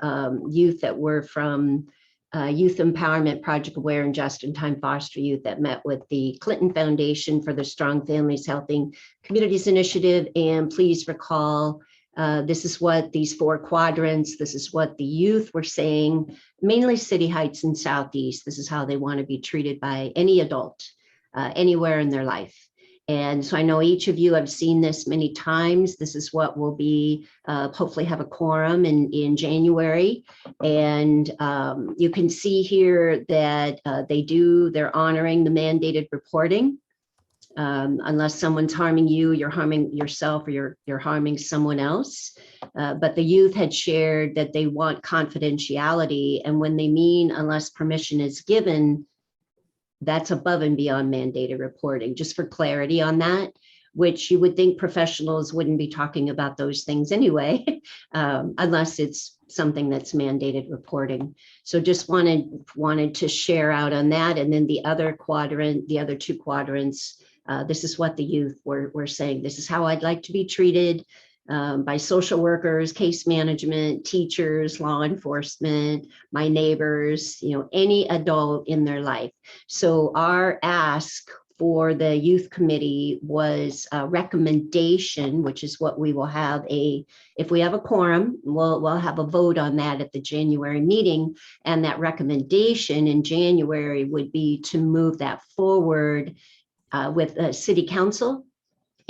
youth that were from Youth Empowerment Project Aware and Just in Time Foster Youth that met with the Clinton Foundation for the Strong Families Helping Communities Initiative. And please recall, this is what these 4 quadrants, this is what the youth were saying, mainly City Heights and Southeast. This is how they want to be treated by any adult anywhere in their life. And so I know each of you have seen this many times. This is what will be, hopefully have a quorum in January. And you can see here that they're honoring the mandated reporting. Unless someone's harming you, you're harming yourself, or you're harming someone else. But the youth had shared that they want confidentiality. And when they mean unless permission is given, that's above and beyond mandated reporting, just for clarity on that, which you would think professionals wouldn't be talking about those things anyway, unless it's something that's mandated reporting. So just wanted to share out on that. And then the other quadrant, the other 2 quadrants, this is what the youth were saying. This is how I'd like to be treated by social workers, case management, teachers, law enforcement, my neighbors, any adult in their life. So our ask for the youth committee was a recommendation, which is what we will have if we have a quorum, we'll have a vote on that at the January meeting. And that recommendation in January would be to move that forward with the city council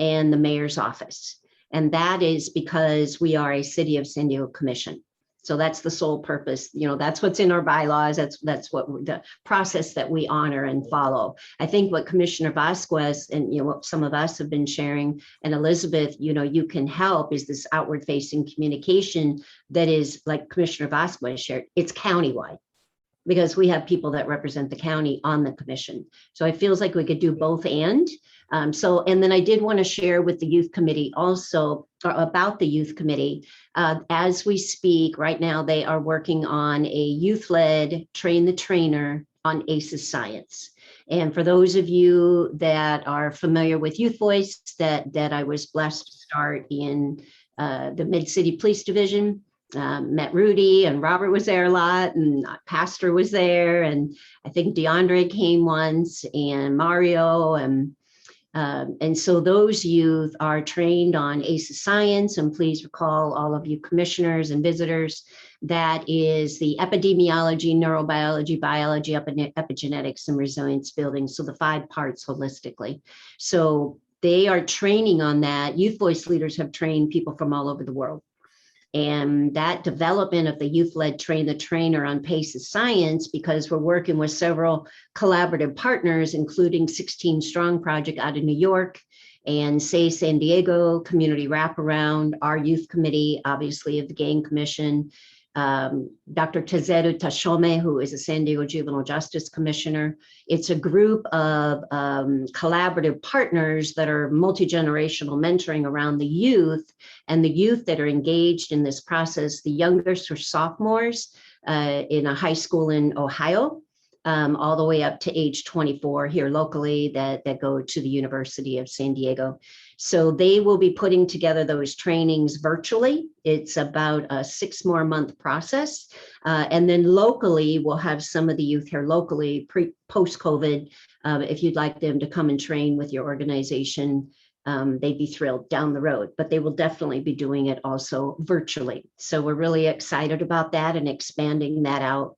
and the mayor's office. And that is because we are a City of San Diego Commission. So that's the sole purpose. That's what's in our bylaws. That's what the process that we honor and follow. I think what Commissioner Vasquez and what some of us have been sharing, and Elizabeth, you can help, is this outward facing communication that is, like Commissioner Vasquez shared, it's countywide, because we have people that represent the county on the commission. So it feels like we could do both and. And then I did want to share with the youth committee also about the youth committee. As we speak right now, they are working on a youth-led train the trainer on ACES science. And for those of you that are familiar with Youth Voice, that I was blessed to start in the Mid-City Police Division, met Rudy and Robert was there a lot, and Pastor was there, and I think DeAndre came once, and Mario, and so those youth are trained on ACEs science, and please recall, all of you commissioners and visitors, that is the epidemiology, neurobiology, biology, epigenetics, and resilience building. So the 5 parts holistically. So they are training on that. Youth Voice leaders have trained people from all over the world. And that development of the youth-led train the trainer on PACES science, because we're working with several collaborative partners, including 16 Strong Project out of New York, and SAY San Diego, Community Wraparound, our youth committee, obviously, of the Gang Commission, Dr. Tezeru Tashome, who is a San Diego Juvenile Justice Commissioner. It's a group of collaborative partners that are multi-generational mentoring around the youth, and the youth that are engaged in this process. The youngest are sophomores in a high school in Ohio, all the way up to age 24 here locally that go to the University of San Diego. So they will be putting together those trainings virtually. It's about a 6 more month process. And then locally, we'll have some of the youth here locally post-COVID. If you'd like them to come and train with your organization, they'd be thrilled down the road, but they will definitely be doing it also virtually. So we're really excited about that and expanding that out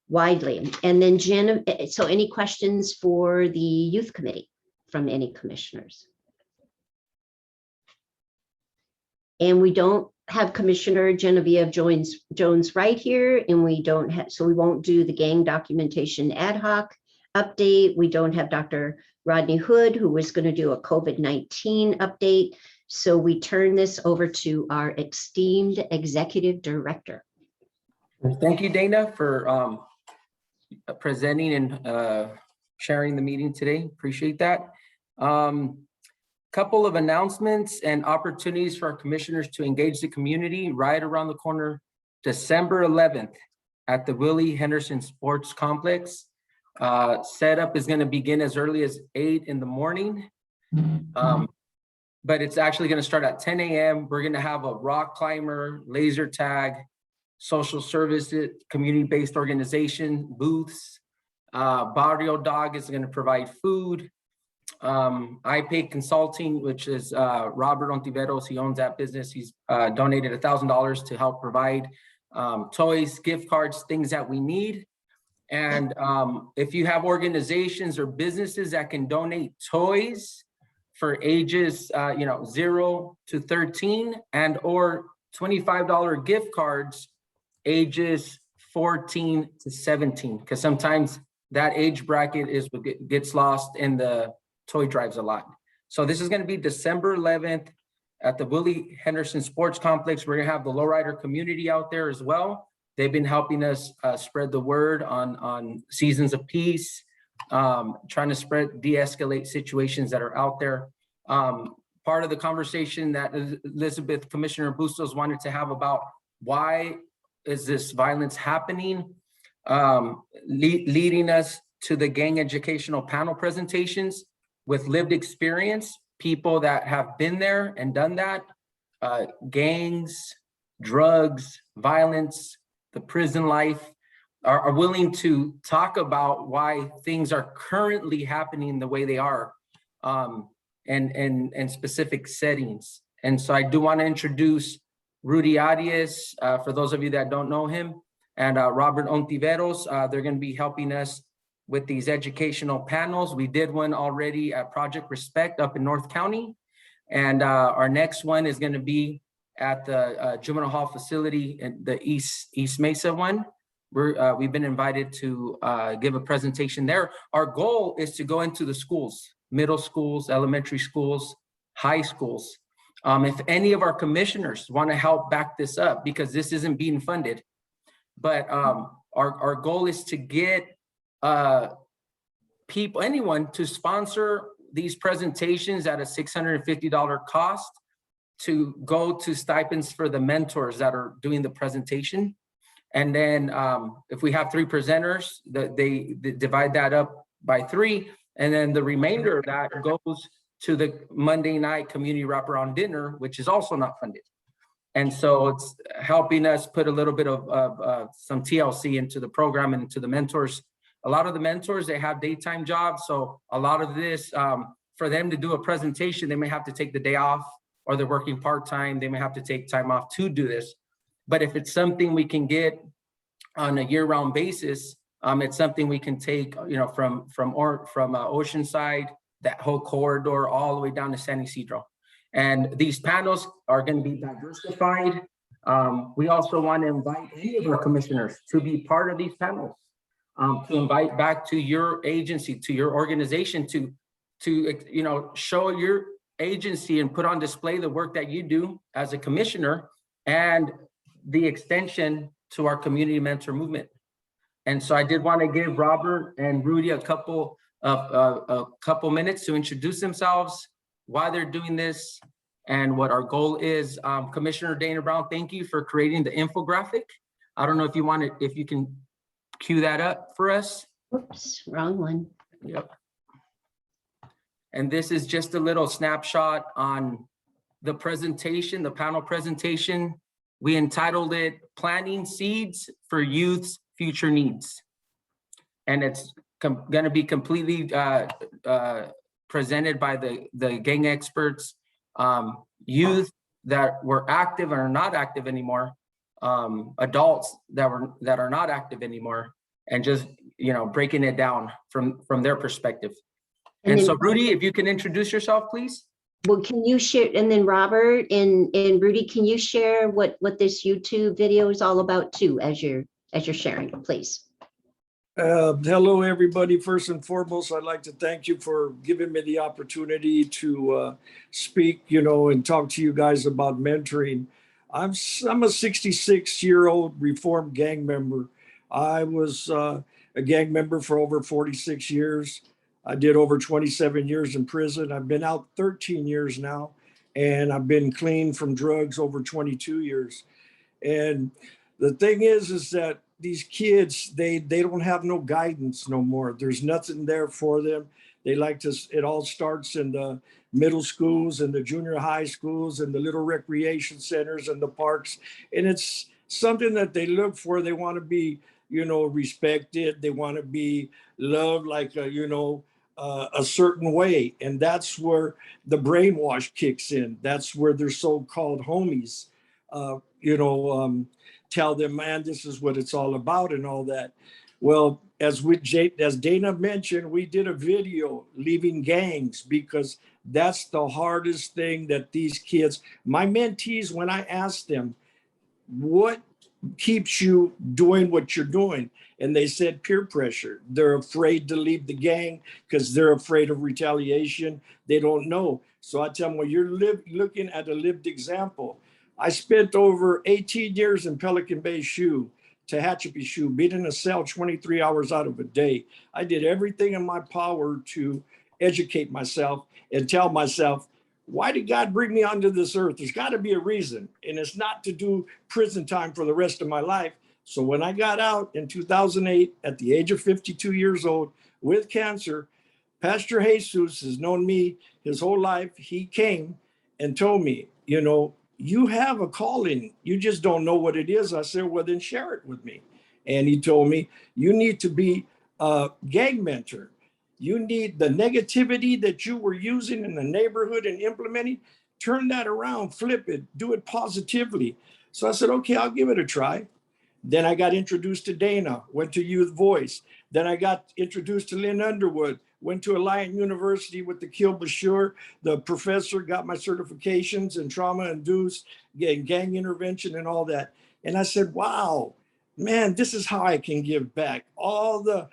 widely. And then Jen, so any questions for the youth committee from any commissioners? And we don't have Commissioner Genevieve Jones right here, and we don't have, so we won't do the gang documentation ad hoc update. We don't have Dr. Rodney Hood, who was going to do a COVID-19 update. So we turn this over to our esteemed executive director. Thank you, Dana, for presenting and sharing the meeting today. Appreciate that. Couple of announcements and opportunities for our commissioners to engage the community right around the corner. December 11th at the Willie Henderson Sports Complex. Setup is going to begin as early as 8 in the morning. But it's actually going to start at 10 a.m. We're going to have a rock climber, laser tag, social services, community-based organization, booths. Barrio Dog is going to provide food. iPay Consulting, which is Robert Ontiveros, he owns that business. He's donated $1,000 to help provide toys, gift cards, things that we need. And if you have organizations or businesses that can donate toys for ages 0 to 13 and or $25 gift cards ages 14 to 17, because sometimes that age bracket is what gets lost in the toy drives a lot. So this is going to be December 11th at the Willie Henderson Sports Complex. We're going to have the lowrider community out there as well. They've been helping us spread the word on seasons of peace, trying to spread, de-escalate situations that are out there. Part of the conversation that Elizabeth, Commissioner Bustos wanted to have about why is this violence happening, leading us to the gang educational panel presentations with lived experience, people that have been there and done that, gangs, drugs, violence, the prison life, are willing to talk about why things are currently happening the way they are, and specific settings. And so I do want to introduce Rudy Arias, for those of you that don't know him, and Robert Ontiveros. They're going to be helping us with these educational panels. We did one already at Project Respect up in North County. And our next one is going to be at the Juvenile Hall facility in the East Mesa one. We've been invited to give a presentation there. Our goal is to go into the schools, middle schools, elementary schools, high schools. If any of our commissioners want to help back this up, because this isn't being funded, but our goal is to get anyone to sponsor these presentations at a $650 cost to go to stipends for the mentors that are doing the presentation. And then if we have 3 presenters, they divide that up by 3. And then the remainder of that goes to the Monday night community wraparound dinner, which is also not funded. And so it's helping us put a little bit of some TLC into the program and into the mentors. A lot of the mentors, they have daytime jobs. So a lot of this, for them to do a presentation, they may have to take the day off, or they're working part-time. They may have to take time off to do this. But if it's something we can get on a year-round basis, it's something we can take, you know, from Oceanside, that whole corridor, all the way down to San Isidro. And these panels are going to be diversified. We also want to invite any of our commissioners to be part of these panels, to invite back to your agency, to your organization, to you know, show your agency and put on display the work that you do as a commissioner and the extension to our community mentor movement. And so I did want to give Robert and Rudy a couple minutes to introduce themselves, why they're doing this, and what our goal is. Commissioner Dana Brown, thank you for creating the infographic. I don't know if you want to, if you can cue that up for us. Oops, wrong one. Yep. And this is just a little snapshot on the presentation, the panel presentation. We entitled it Planting Seeds for Youth's Future Needs. And it's going to be completely presented by the gang experts, youth that were active and are not active anymore, adults that are not active anymore, and just, you know, breaking it down from their perspective. And so Rudy, if you can introduce yourself, please. Well, can you share, and then Robert and Rudy, can you share what this YouTube video is all about too, as you're sharing, please? Hello, everybody. First and foremost, I'd like to thank you for giving me the opportunity to speak, you know, and talk to you guys about mentoring. I'm a 66-year-old reformed gang member. I was a gang member for over 46 years. I did over 27 years in prison. I've been out 13 years now, and I've been clean from drugs over 22 years. And the thing is that these kids, they don't have no guidance no more. There's nothing there for them. They like to, it all starts in the middle schools and the junior high schools and the little recreation centers and the parks. And it's something that they look for. They want to be, you know, respected. They want to be loved like, you know, a certain way. And that's where the brainwash kicks in. That's where their so-called homies, you know, tell them, man, this is what it's all about and all that. Well, as Dana mentioned, we did a video, Leaving Gangs, because that's the hardest thing that these kids, my mentees, when I asked them, what keeps you doing what you're doing? And they said peer pressure. They're afraid to leave the gang because they're afraid of retaliation. They don't know. So I tell them, well, you're looking at a lived example. I spent over 18 years in Pelican Bay SHU, Tehachapi SHU, being in a cell 23 hours out of a day. I did everything in my power to educate myself and tell myself, why did God bring me onto this earth? There's got to be a reason. And it's not to do prison time for the rest of my life. So when I got out in 2008, at the age of 52 years old with cancer, Pastor Jesus has known me his whole life. He came and told me, you know, you have a calling. You just don't know what it is. I said, well, then share it with me. And he told me, you need to be a gang mentor. You need the negativity that you were using in the neighborhood and implementing, turn that around, flip it, do it positively. So I said, okay, I'll give it a try. Then I got introduced to Dana, went to Youth Voice. Then I got introduced to Lynn Underwood, went to Alliant University with the Kill Bashir. The professor got my certifications in trauma-induced gang intervention and all that. And I said, wow, man, this is how I can give back. All the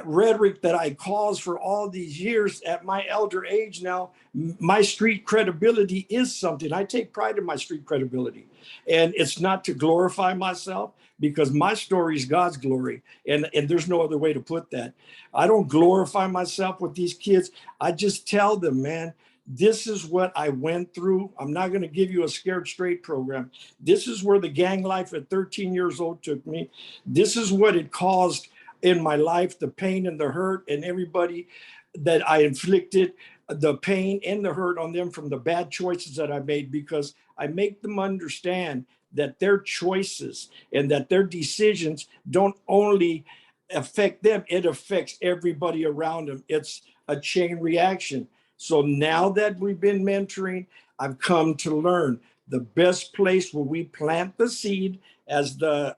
rhetoric that I caused for all these years at my elder age now, my street credibility is something. I take pride in my street credibility. And it's not to glorify myself, because my story is God's glory. And there's no other way to put that. I don't glorify myself with these kids. I just tell them, man, this is what I went through. I'm not going to give you a scared straight program. This is where the gang life at 13 years old took me. This is what it caused in my life, the pain and the hurt, and everybody that I inflicted the pain and the hurt on them from the bad choices that I made, because I make them understand that their choices and that their decisions don't only affect them, it affects everybody around them. It's a chain reaction. So now that we've been mentoring, I've come to learn the best place where we plant the seed, as the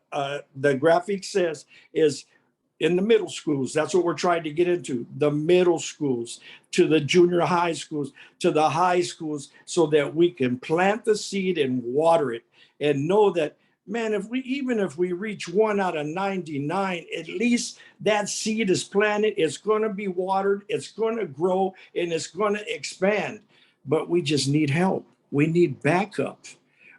graphic says, is in the middle schools. That's what we're trying to get into, the middle schools, to the junior high schools, to the high schools, so that we can plant the seed and water it and know that, man, even if we reach 1 out of 99, at least that seed is planted, it's going to be watered, it's going to grow, and it's going to expand. But we just need help. We need backup.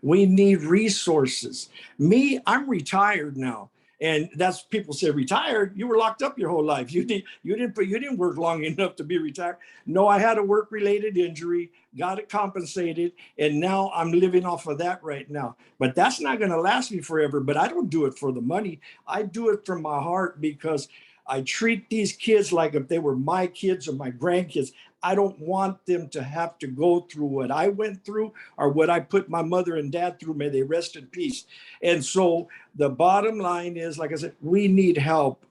We need resources. Me, I'm retired now. And that's, people say, retired? You were locked up your whole life. You didn't work long enough to be retired. No, I had a work-related injury, got it compensated, and now I'm living off of that right now. But that's not going to last me forever. But I don't do it for the money. I do it from my heart, because I treat these kids like if they were my kids or my grandkids. I don't want them to have to go through what I went through or what I put my mother and dad through. May they rest in peace. And so the bottom line is, like I said, we need help.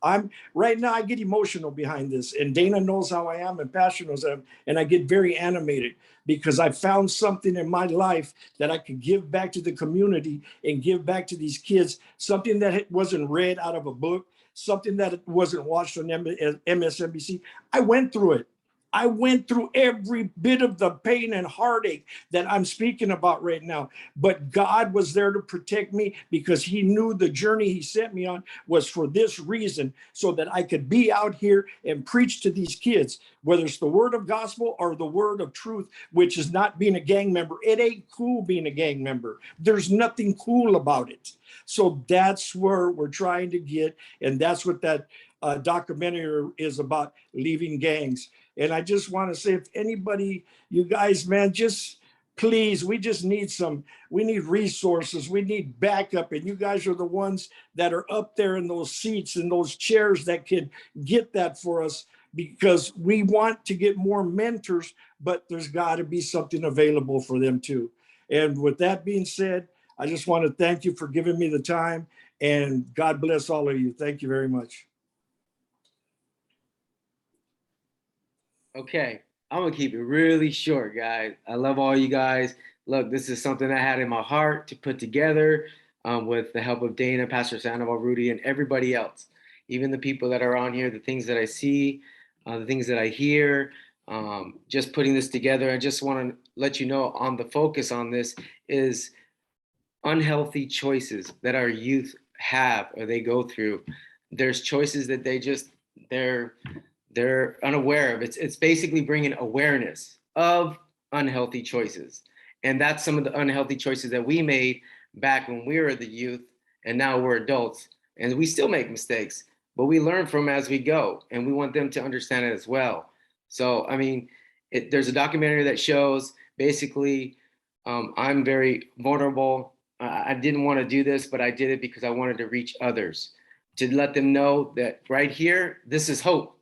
Right now, I get emotional behind this, and Dana knows how I am, and Pastor knows how I am, and I get very animated because I found something in my life that I could give back to the community and give back to these kids, something that wasn't read out of a book, something that wasn't watched on MSNBC. I went through it. I went through every bit of the pain and heartache that I'm speaking about right now. But God was there to protect me, because he knew the journey he sent me on was for this reason, so that I could be out here and preach to these kids, whether it's the word of gospel or the word of truth, which is not being a gang member. It ain't cool being a gang member. There's nothing cool about it. So that's where we're trying to get. And that's what that documentary is about, leaving gangs. And I just want to say, if anybody, you guys, man, just please, we just need we need resources, we need backup. And you guys are the ones that are up there in those seats and those chairs that can get that for us, because we want to get more mentors, but there's got to be something available for them too. And with that being said, I just want to thank you for giving me the time, and God bless all of you. Thank you very much. Okay, I'm gonna keep it really short, guys. I love all you guys. Look, this is something I had in my heart to put together with the help of Dana, Pastor Sandoval, Rudy, and everybody else. Even the people that are on here, the things that I see, the things that I hear, just putting this together. I just want to let you know on the focus on this is unhealthy choices that our youth have or they go through. There's choices that they're unaware of. It's basically bringing awareness of unhealthy choices. And that's some of the unhealthy choices that we made back when we were the youth, and now we're adults, and we still make mistakes, but we learn from as we go, and we want them to understand it as well. So, I mean, there's a documentary that shows basically I'm very vulnerable. I didn't want to do this, but I did it because I wanted to reach others, to let them know that right here, this is hope,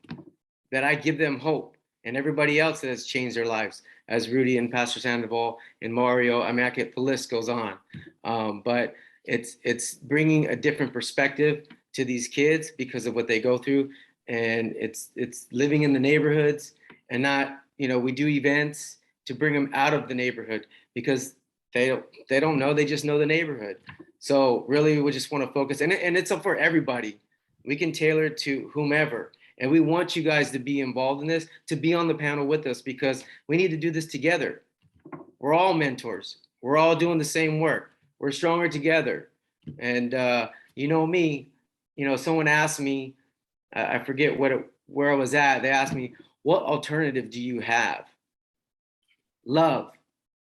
that I give them hope, and everybody else that has changed their lives, as Rudy and Pastor Sandoval and Mario. I mean, the list goes on. But it's bringing a different perspective to these kids because of what they go through, and it's living in the neighborhoods, and not, we do events to bring them out of the neighborhood, because they don't know, they just know the neighborhood. So really, we just want to focus, and it's up for everybody. We can tailor it to whomever. And we want you guys to be involved in this, to be on the panel with us, because we need to do this together. We're all mentors. We're all doing the same work. We're stronger together. And you know me, someone asked me, I forget where I was at. They asked me, what alternative do you have? Love.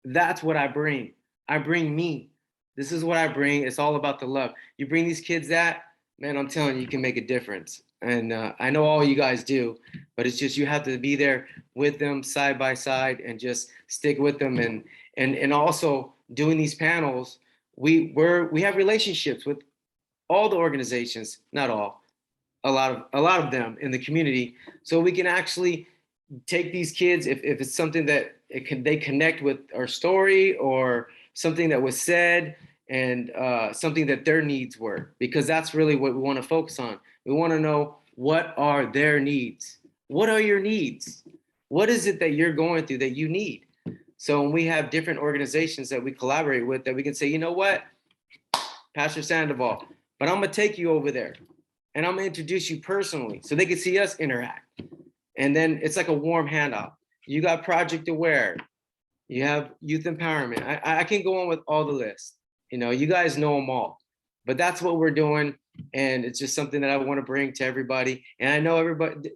That's what I bring. I bring me. This is what I bring. It's all about the love. You bring these kids that, man, I'm telling you, you can make a difference. And I know all you guys do, but it's just, you have to be there with them side by side and just stick with them. And also doing these panels, we have relationships with all the organizations, not all, a lot of them in the community, so we can actually take these kids, if it's something that they connect with our story or something that was said, and something that their needs were, because that's really what we want to focus on. We want to know, what are their needs? What are your needs? What is it that you're going through that you need? So when we have different organizations that we collaborate with, that we can say, you know what, Pastor Sandoval, but I'm gonna take you over there and I'm gonna introduce you personally so they can see us interact. And then it's like a warm handout. You got Project Aware, you have youth empowerment. I can go on with all the lists. You know, you guys know them all, but that's what we're doing. And it's just something that I want to bring to everybody. And I know everybody,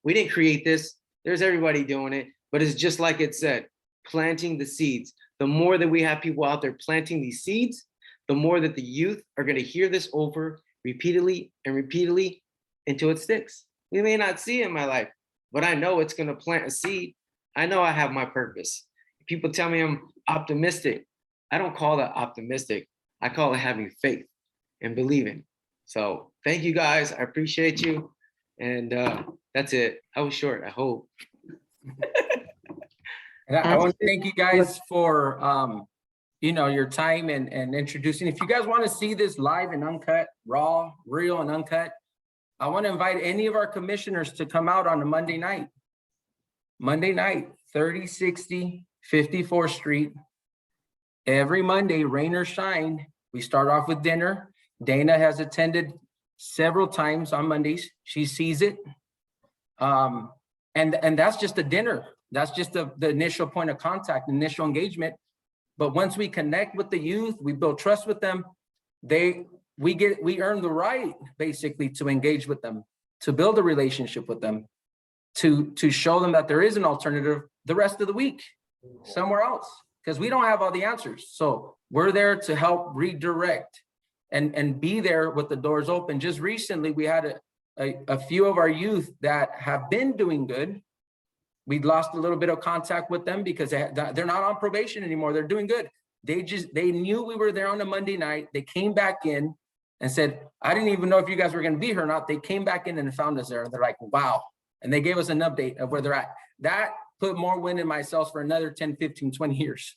we didn't create this. There's everybody doing it, but it's just like it said, planting the seeds. The more that we have people out there planting these seeds, the more that the youth are going to hear this over repeatedly and repeatedly until it sticks. We may not see it in my life, but I know it's going to plant a seed. I know I have my purpose. People tell me I'm optimistic. I don't call that optimistic. I call it having faith and believing. So thank you guys. I appreciate you. And that's it. I was short, I hope. And I want to thank you guys for your time and introducing. If you guys want to see this live and uncut, raw, real and uncut, I want to invite any of our commissioners to come out on a Monday night. Monday night, 3060 54th Street. Every Monday, rain or shine, we start off with dinner. Dana has attended several times on Mondays. She sees it. And that's just a dinner. That's just the initial point of contact, initial engagement. But once we connect with the youth, we build trust with them, we earn the right basically to engage with them, to build a relationship with them, to show them that there is an alternative the rest of the week somewhere else, because we don't have all the answers. So we're there to help redirect and be there with the doors open. Just recently, we had a few of our youth that have been doing good. We'd lost a little bit of contact with them because they're not on probation anymore. They're doing good. They knew we were there on a Monday night. They came back in and said, I didn't even know if you guys were going to be here or not. They came back in and found us there. They're like, wow. And they gave us an update of where they're at. That put more wind in my sails for another 10, 15, 20 years.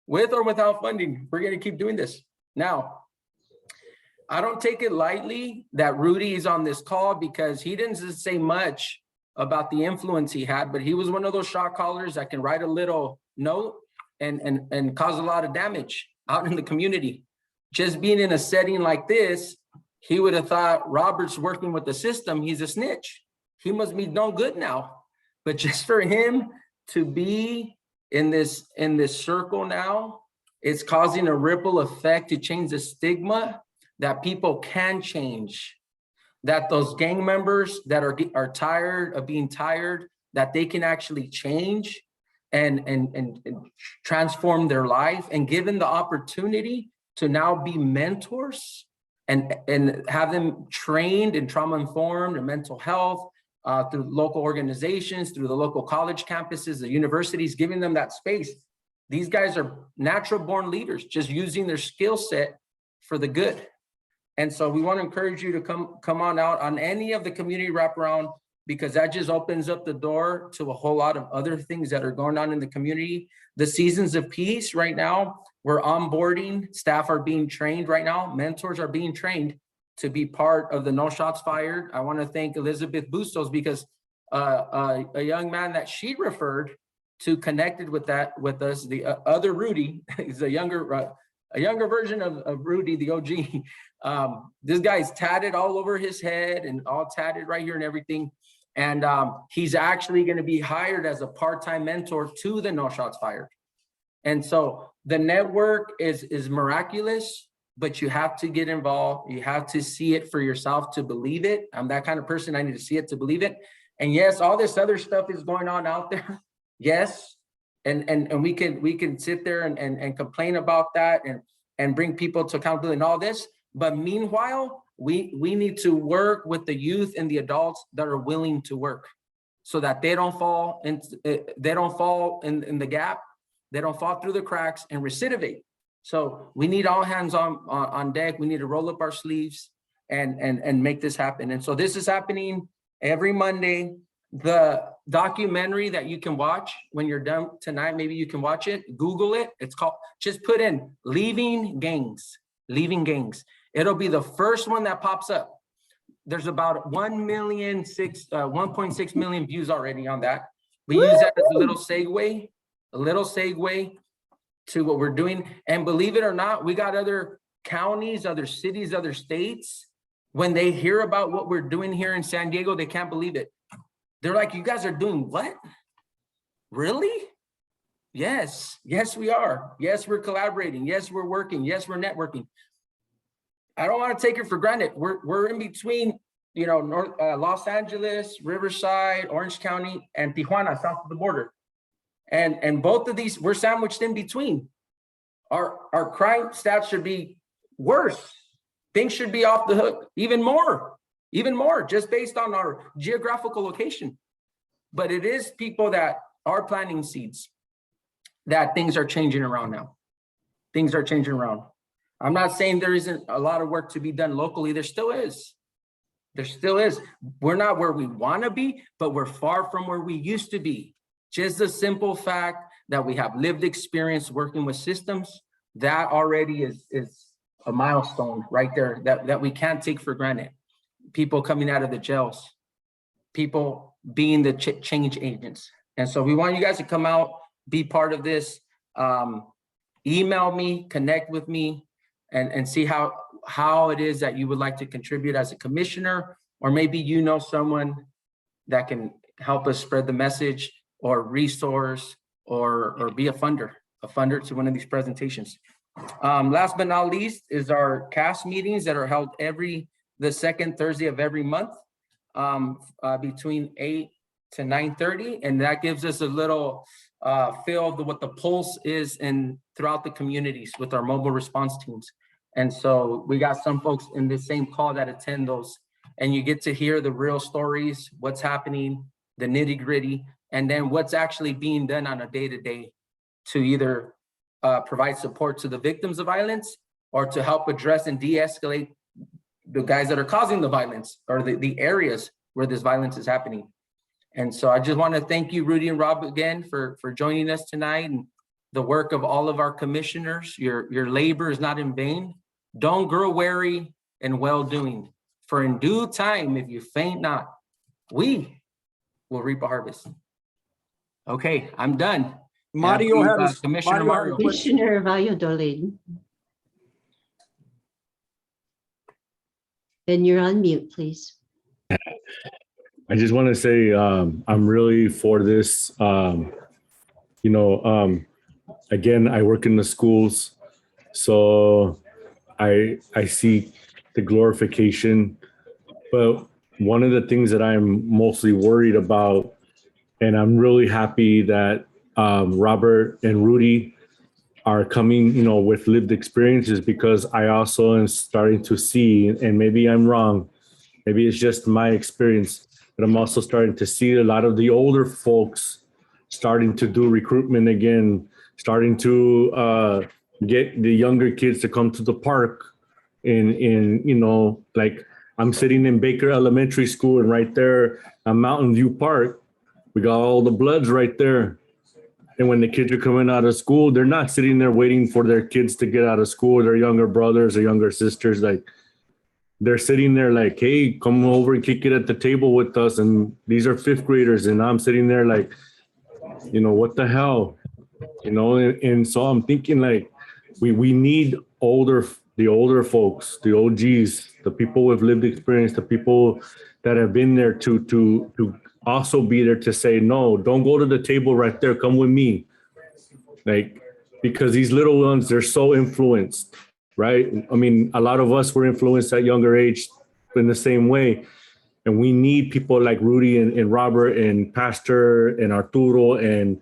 With or without funding, we're going to keep doing this. Now, I don't take it lightly that Rudy is on this call, because he didn't say much about the influence he had, but he was one of those shot callers that can write a little note and cause a lot of damage out in the community. Just being in a setting like this, he would have thought Robert's working with the system. He's a snitch. He must be no good now. But just for him to be in this circle now, it's causing a ripple effect to change the stigma that people can change, that those gang members that are tired of being tired, that they can actually change and transform their life, and given the opportunity to now be mentors and have them trained and trauma-informed and mental health through local organizations, through the local college campuses, the universities, giving them that space. These guys are natural born leaders, just using their skill set for the good. And so we want to encourage you to come on out on any of the community wraparound, because that just opens up the door to a whole lot of other things that are going on in the community. The Seasons of Peace right now, we're onboarding, staff are being trained right now, mentors are being trained to be part of the No Shots Fired. I want to thank Elizabeth Bustos, because a young man that she referred to connected with us, the other Rudy, is a younger version of Rudy, the OG. This guy's tatted all over his head and all tatted right here and everything. And he's actually going to be hired as a part-time mentor to the No Shots Fired. And so the network is miraculous, but you have to get involved. You have to see it for yourself to believe it. I'm that kind of person. I need to see it to believe it. And yes, all this other stuff is going on out there. Yes. And we can sit there and complain about that and bring people to accountability and all this. But meanwhile, we need to work with the youth and the adults that are willing to work, so that they don't fall in the gap, they don't fall through the cracks and recidivate. So we need all hands on deck. We need to roll up our sleeves and make this happen. And so this is happening every Monday. The documentary that you can watch when you're done tonight, maybe you can watch it, Google it. It's called, just put in Leaving Gangs. It'll be the first one that pops up. There's about 1.6 million views already on that. We use that as a little segue to what we're doing. And believe it or not, we got other counties, other cities, other states. When they hear about what we're doing here in San Diego, they can't believe it. They're like, you guys are doing what? Really? Yes, we are. Yes, we're collaborating. Yes, we're working. Yes, we're networking. I don't want to take it for granted. We're in between, North Los Angeles, Riverside, Orange County, and Tijuana, south of the border. And both of these, we're sandwiched in between. Our crime stats should be worse. Things should be off the hook even more, just based on our geographical location. But it is people that are planting seeds that things are changing around now. Things are changing around. I'm not saying there isn't a lot of work to be done locally. There still is. We're not where we want to be, but we're far from where we used to be. Just the simple fact that we have lived experience working with systems, that already is a milestone right there that we can't take for granted. People coming out of the jails, people being the change agents. And so we want you guys to come out, be part of this. Email me, connect with me, and see how it is that you would like to contribute as a commissioner, or maybe someone that can help us spread the message, or resource, or be a funder to one of these presentations. Last but not least is our CAS meetings that are held the second Thursday of every month, between 8 to 9:30, and that gives us a little feel of what the pulse is throughout the communities with our mobile response teams. And so we got some folks in the same call that attend those, and you get to hear the real stories, what's happening, the nitty-gritty, and then what's actually being done on a day-to-day to either provide support to the victims of violence, or to help address and de-escalate the guys that are causing the violence, or the areas where this violence is happening. And so I just want to thank you, Rudy and Rob, again for joining us tonight, and the work of all of our commissioners. Your labor is not in vain. Don't grow weary in well-doing, for in due time, if you faint not, we will reap a harvest. Okay, I'm done. Mario has Commissioner Mario. Commissioner Valladolid. And you're on mute, please. I just want to say I'm really for this. Again, I work in the schools, so I see the glorification. But one of the things that I'm mostly worried about, and I'm really happy that Robert and Rudy are coming, with lived experiences, because I also am starting to see, and maybe I'm wrong, maybe it's just my experience, but I'm also starting to see a lot of the older folks starting to do recruitment again, starting to get the younger kids to come to the park. Like I'm sitting in Baker Elementary School, and right there at Mountain View Park, we got all the Bloods right there. And when the kids are coming out of school, they're not sitting there waiting for their kids to get out of school, their younger brothers or younger sisters. Like, they're sitting there like, hey, come over and kick it at the table with us. And these are fifth graders. And I'm sitting there like, what the hell? And so I'm thinking like, we need the older folks, the OGs, the people with lived experience, the people that have been there to also be there to say, no, don't go to the table right there. Come with me. Like, because these little ones, they're so influenced, right? I mean, a lot of us were influenced at younger age in the same way. And we need people like Rudy and Robert and Pastor and Arturo and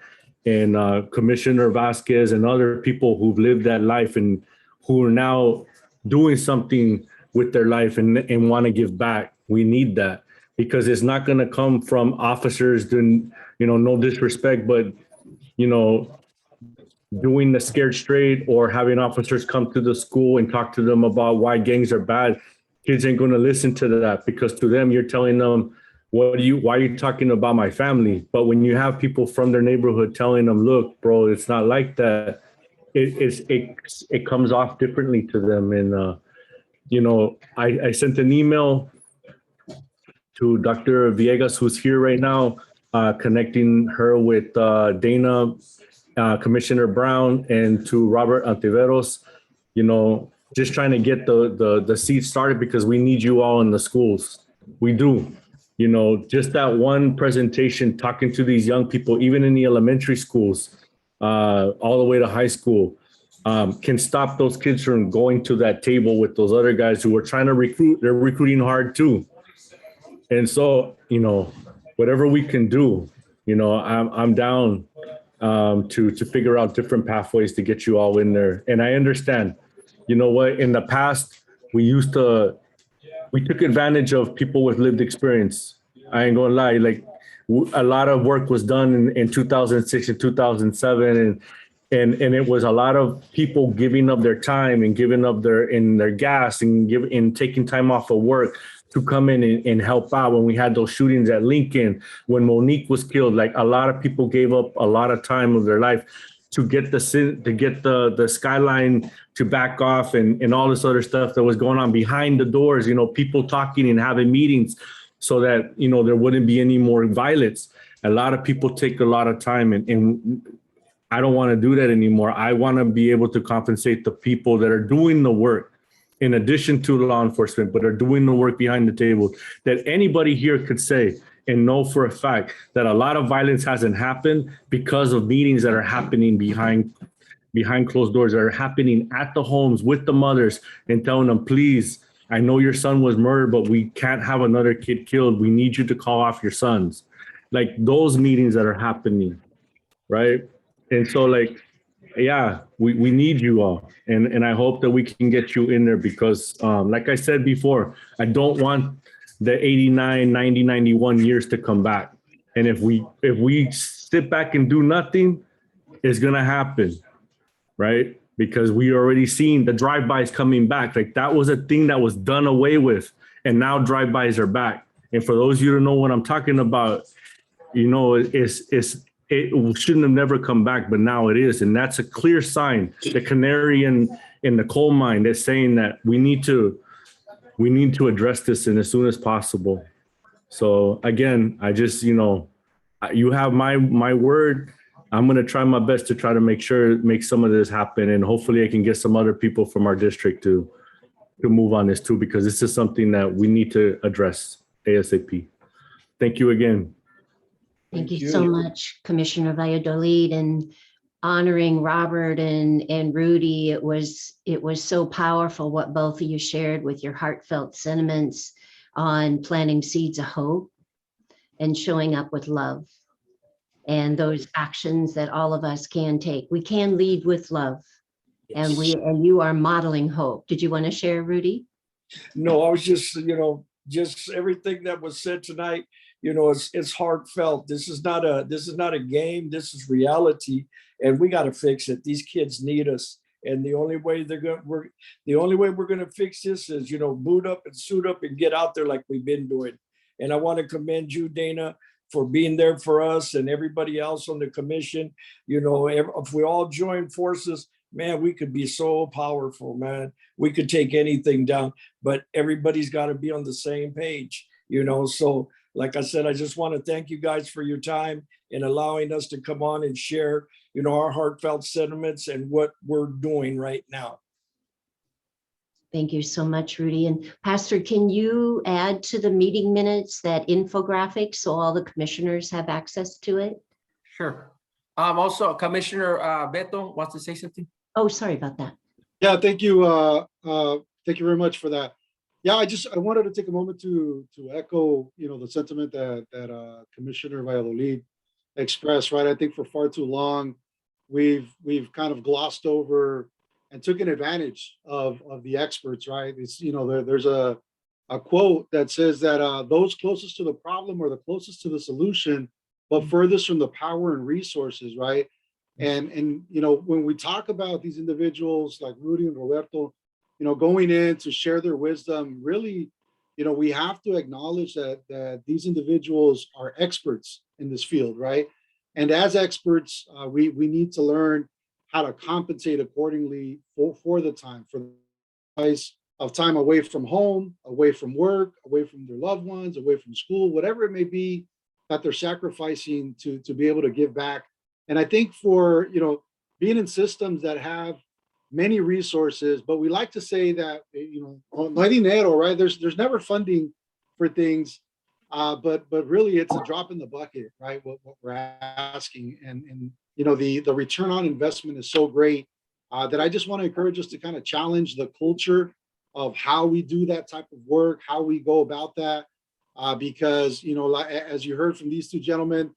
Commissioner Vasquez and other people who've lived that life and who are now doing something with their life and want to give back. We need that, because it's not going to come from officers doing, no disrespect, but, doing the scared straight or having officers come to the school and talk to them about why gangs are bad. kids ain't going to listen to that, because to them, you're telling them, why are you talking about my family? But when you have people from their neighborhood telling them, look, bro, it's not like that, it comes off differently to them. And, I sent an email to Dr. Villegas, who's here right now, connecting her with Dana, Commissioner Brown, and to Robert Antiveros, just trying to get the seed started, because we need you all in the schools. We do. Just that one presentation, talking to these young people, even in the elementary schools, all the way to high school, can stop those kids from going to that table with those other guys who are trying to recruit. They're recruiting hard too. And so, whatever we can do, I'm down to figure out different pathways to get you all in there. And I understand, in the past, we took advantage of people with lived experience. I ain't gonna lie, a lot of work was done in 2006 and 2007, and it was a lot of people giving up their time and giving up their gas and taking time off of work to come in and help out. When we had those shootings at Lincoln, when Monique was killed, a lot of people gave up a lot of time of their life to get the skyline to back off and all this other stuff that was going on behind the doors, people talking and having meetings so that, there wouldn't be any more violence. A lot of people take a lot of time, and I don't want to do that anymore. I want to be able to compensate the people that are doing the work, in addition to law enforcement, but are doing the work behind the table, that anybody here could say and know for a fact that a lot of violence hasn't happened because of meetings that are happening behind closed doors, that are happening at the homes with the mothers and telling them, please, I know your son was murdered, but we can't have another kid killed. We need you to call off your sons. Those meetings that are happening, right? And so yeah, we need you all. And I hope that we can get you in there, because like I said before, I don't want the 89, 90, 91 years to come back. And if we sit back and do nothing, it's going to happen, right? Because we already seen the drive-bys coming back. That was a thing that was done away with, and now drive-bys are back. And for those of you who know what I'm talking about, it shouldn't have never come back, but now it is. And that's a clear sign, the canary in the coal mine, that's saying that we need to address this as soon as possible. So again, I just, you have my word. I'm going to try my best to try to make some of this happen. And hopefully I can get some other people from our district to move on this too, because this is something that we need to address ASAP. Thank you again. Thank you so much, Commissioner Valladolid, and honoring Robert and Rudy. It was so powerful what both of you shared with your heartfelt sentiments on planting seeds of hope and showing up with love, and those actions that all of us can take. We can lead with love, and you are modeling hope. Did you want to share, Rudy? No, I was just, just everything that was said tonight, it's heartfelt. This is not a game. This is reality, and we got to fix it. These kids need us, and the only way we're gonna fix this is, boot up and suit up and get out there like we've been doing. And I want to commend you, Dana, for being there for us and everybody else on the commission. If we all join forces, man, we could be so powerful, man. We could take anything down, but everybody's got to be on the same page, So like I said, I just want to thank you guys for your time and allowing us to come on and share, our heartfelt sentiments and what we're doing right now. Thank you so much, Rudy. And Pastor, can you add to the meeting minutes that infographic so all the commissioners have access to it? Sure. Also, Commissioner Beto wants to say something. Oh, sorry about that. Yeah, thank you. Thank you very much for that. Yeah, I wanted to take a moment to echo, the sentiment that Commissioner Valladolid expressed, right? I think for far too long, we've kind of glossed over and taken advantage of the experts, right? It's, there's a quote that says that those closest to the problem are the closest to the solution, but furthest from the power and resources, right? And when we talk about these individuals like Rudy and Roberto, going in to share their wisdom, really, we have to acknowledge that these individuals are experts in this field, right? And as experts, we need to learn how to compensate accordingly for the time, for the price of time away from home, away from work, away from their loved ones, away from school, whatever it may be that they're sacrificing to be able to give back. And I think for, being in systems that have many resources, but we like to say that, no hay dinero, right? There's never funding for things, but really it's a drop in the bucket, right? What we're asking, and the return on investment is so great that I just want to encourage us to kind of challenge the culture of how we do that type of work, how we go about that, because as you heard from these two gentlemen,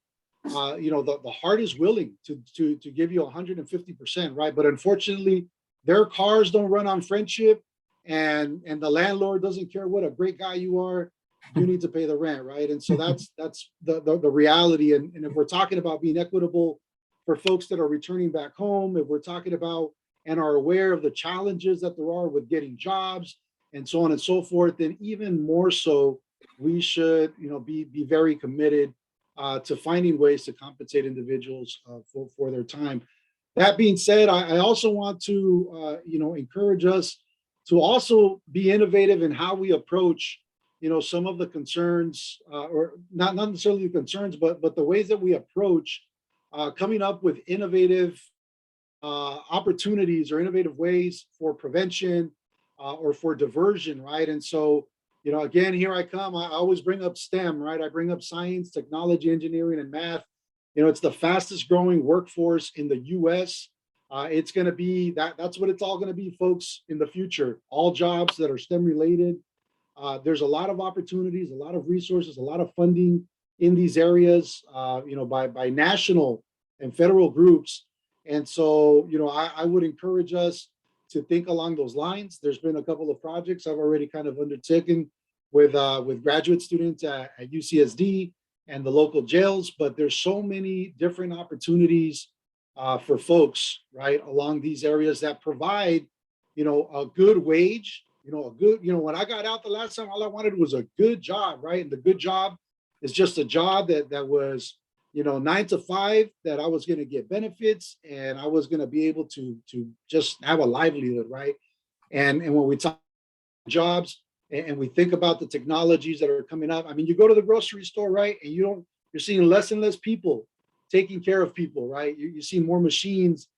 the heart is willing to give you 150%, right? But unfortunately, their cars don't run on friendship, and the landlord doesn't care what a great guy you are. You need to pay the rent, right? And so that's the reality. And if we're talking about being equitable for folks that are returning back home, if we're talking about and are aware of the challenges that there are with getting jobs and so on and so forth, then even more so, we should be very committed to finding ways to compensate individuals for their time. That being said, I also want to encourage us to also be innovative in how we approach some of the concerns, or not necessarily the concerns, but the ways that we approach coming up with innovative opportunities or innovative ways for prevention or for diversion, right? And so, again, here I come. I always bring up STEM, right? I bring up science, technology, engineering, and math. It's the fastest growing workforce in the US. It's going to be that's what it's all going to be, folks, in the future. All jobs that are STEM related. There's a lot of opportunities, a lot of resources, a lot of funding in these areas, by national and federal groups. And so, I would encourage us to think along those lines. There's been a couple of projects I've already kind of undertaken with graduate students at UCSD and the local jails, but there's so many different opportunities for folks, right, along these areas that provide, a good wage, when I got out the last time, all I wanted was a good job, right? And the good job is just a job that was, 9 to 5, that I was going to get benefits and I was going to be able to just have a livelihood, right? And when we talk jobs and we think about the technologies that are coming up, I mean, you go to the grocery store, right? And you're seeing less and less people taking care of people, right? You see more machines.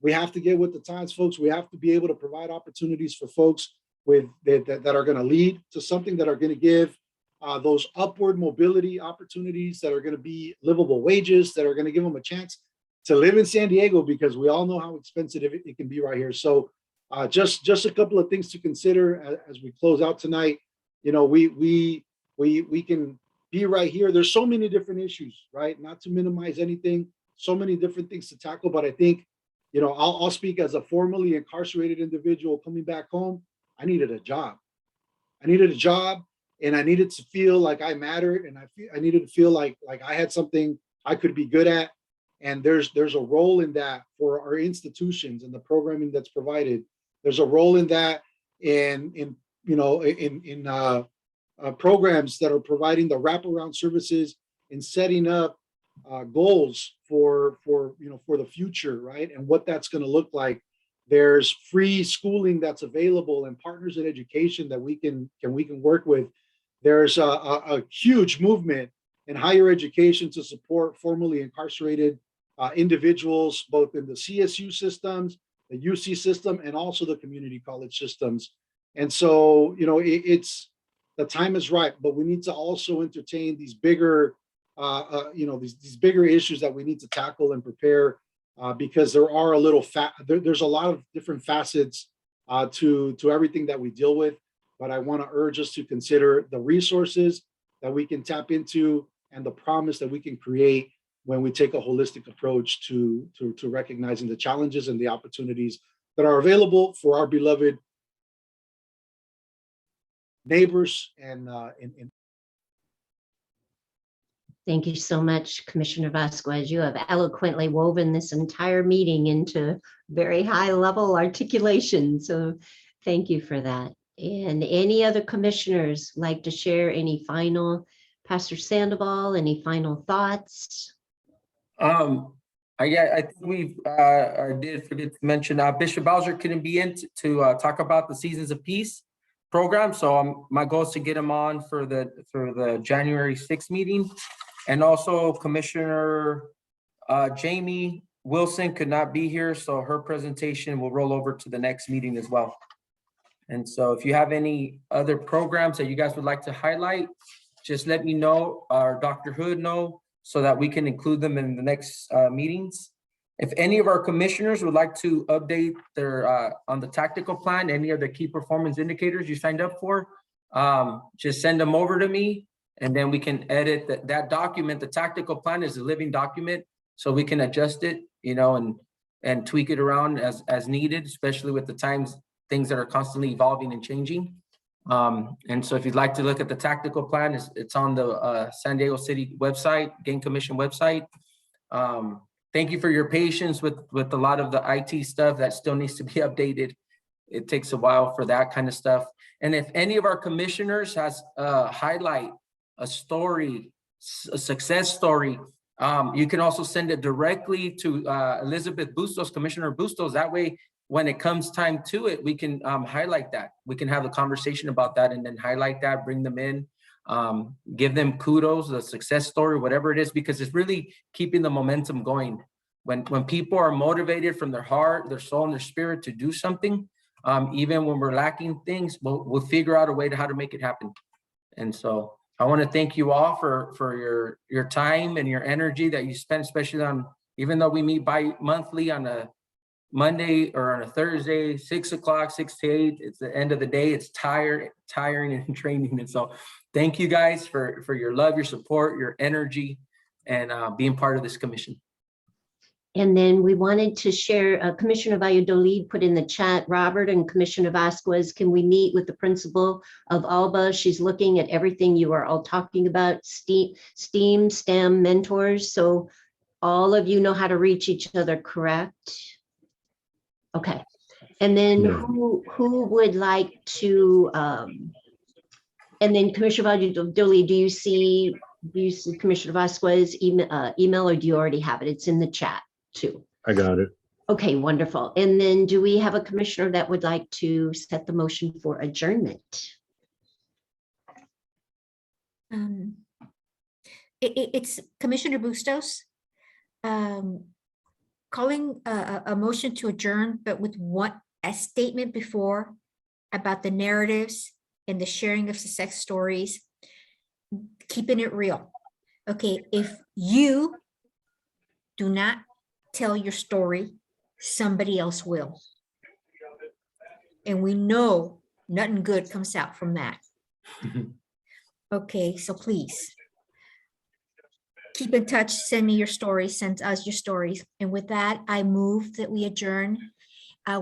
We have to get with the times, folks. We have to be able to provide opportunities for folks that are going to lead to something, that are going to give those upward mobility opportunities, that are going to be livable wages, that are going to give them a chance to live in San Diego, because we all know how expensive it can be right here. So just a couple of things to consider as we close out tonight. We can be right here. There's so many different issues, right? Not to minimize anything, so many different things to tackle, but I think, I'll speak as a formerly incarcerated individual coming back home. I needed a job. And I needed to feel like I mattered, and I needed to feel like I had something I could be good at. And there's a role in that for our institutions and the programming that's provided. There's a role in that in programs that are providing the wraparound services and setting up goals for the future, right? And what that's going to look like. There's free schooling that's available and partners in education that we can work with. There's a huge movement in higher education to support formerly incarcerated individuals, both in the CSU systems, the UC system, and also the community college systems. And so, it's the time is right, but we need to also entertain these bigger, these bigger issues that we need to tackle and prepare, because there are there's a lot of different facets to everything that we deal with. But I want to urge us to consider the resources that we can tap into and the promise that we can create when we take a holistic approach to recognizing the challenges and the opportunities that are available for our beloved neighbors and Thank you so much, Commissioner Vasquez. You have eloquently woven this entire meeting into very high level articulation. So Thank you for that. And any other commissioners like to share any final, Pastor Sandoval, any final thoughts? I think I did forget to mention, Bishop Bowser couldn't be in to talk about the Seasons of Peace program. So my goal is to get him on for the January 6th meeting. And also Commissioner Jamie Wilson could not be here, so her presentation will roll over to the next meeting as well. And so if you have any other programs that you guys would like to highlight, just let me know, or Dr. Hood know, so that we can include them in the next meetings. If any of our commissioners would like to update their on the tactical plan, any of the key performance indicators you signed up for, just send them over to me, and then we can edit that document. The tactical plan is a living document, so we can adjust it, and tweak it around as needed, especially with the things that are constantly evolving and changing. And so if you'd like to look at the tactical plan, it's on the San Diego City website, Game Commission website. Thank you for your patience with a lot of the IT stuff that still needs to be updated. It takes a while for that kind of stuff. And if any of our commissioners has highlight a story, a success story, you can also send it directly to Elizabeth Bustos, Commissioner Bustos. That way, when it comes time to it, we can highlight that. We can have a conversation about that and then highlight that, bring them in, give them kudos, the success story, whatever it is, because it's really keeping the momentum going. When people are motivated from their heart, their soul, and their spirit to do something, even when we're lacking things, we'll figure out a way to how to make it happen. And so I want to thank you all for your time and your energy that you spend, especially on, even though we meet bi-monthly on a Monday or on a Thursday, 6 o'clock, 6 to 8. It's the end of the day. It's tiring and draining. And so thank you guys for your love, your support, your energy, and being part of this commission. And then we wanted to share, Commissioner Valladolid put in the chat, Robert and Commissioner Vasquez, can we meet with the principal of Alba? She's looking at everything you are all talking about, STEM mentors. So all of you know how to reach each other, correct? Okay. And then who would like to, and then Commissioner Valladolid, do you see Commissioner Vasquez email, or do you already have it? It's in the chat too. I got it. Okay, wonderful. And then do we have a commissioner that would like to set the motion for adjournment? It's Commissioner Bustos calling a motion to adjourn, but with a statement before about the narratives and the sharing of success stories, keeping it real. Okay, if you do not tell your story, somebody else will. And we know nothing good comes out from that. Okay, so please keep in touch, send me your stories, send us your stories. And with that, I move that we adjourn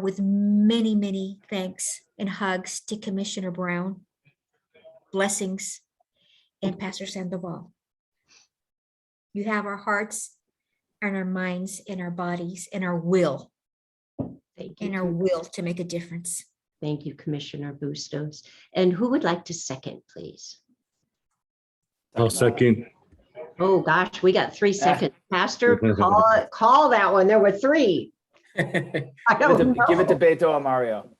with many, many thanks and hugs to Commissioner Brown, blessings, and Pastor Sandoval. You have our hearts and our minds and our bodies and our will. And our will to make a difference. Thank you, Commissioner Bustos. And who would like to second, please? I'll second. Oh gosh, we got 3 seconds. Pastor, call that one. There were 3. I don't know. Give it to Beto and Mario.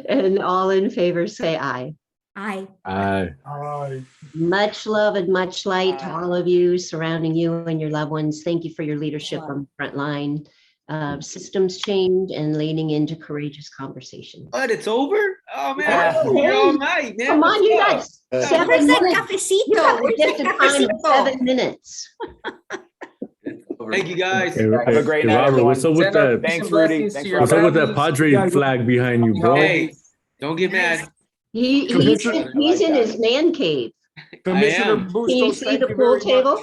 And all in favor say aye. Aye. Aye. Aye. Much love and much light to all of you surrounding you and your loved ones. Thank you for your leadership on the front line. Systems change and leaning into courageous conversation. But it's over? Oh man, we're all night, man. Come on, you got 7 Where's that minutes. cafecito? You have a Where's that gift of time of cafecito? 7 minutes. Thank you guys. Hey, Have a great hey, night, Robert, what's up everyone. with that? Thanks, Rudy. Thanks, What's up with that Robert. Padre flag behind you, bro? Hey, don't get mad. He's in his man cave. Commissioner Can you see the pool table?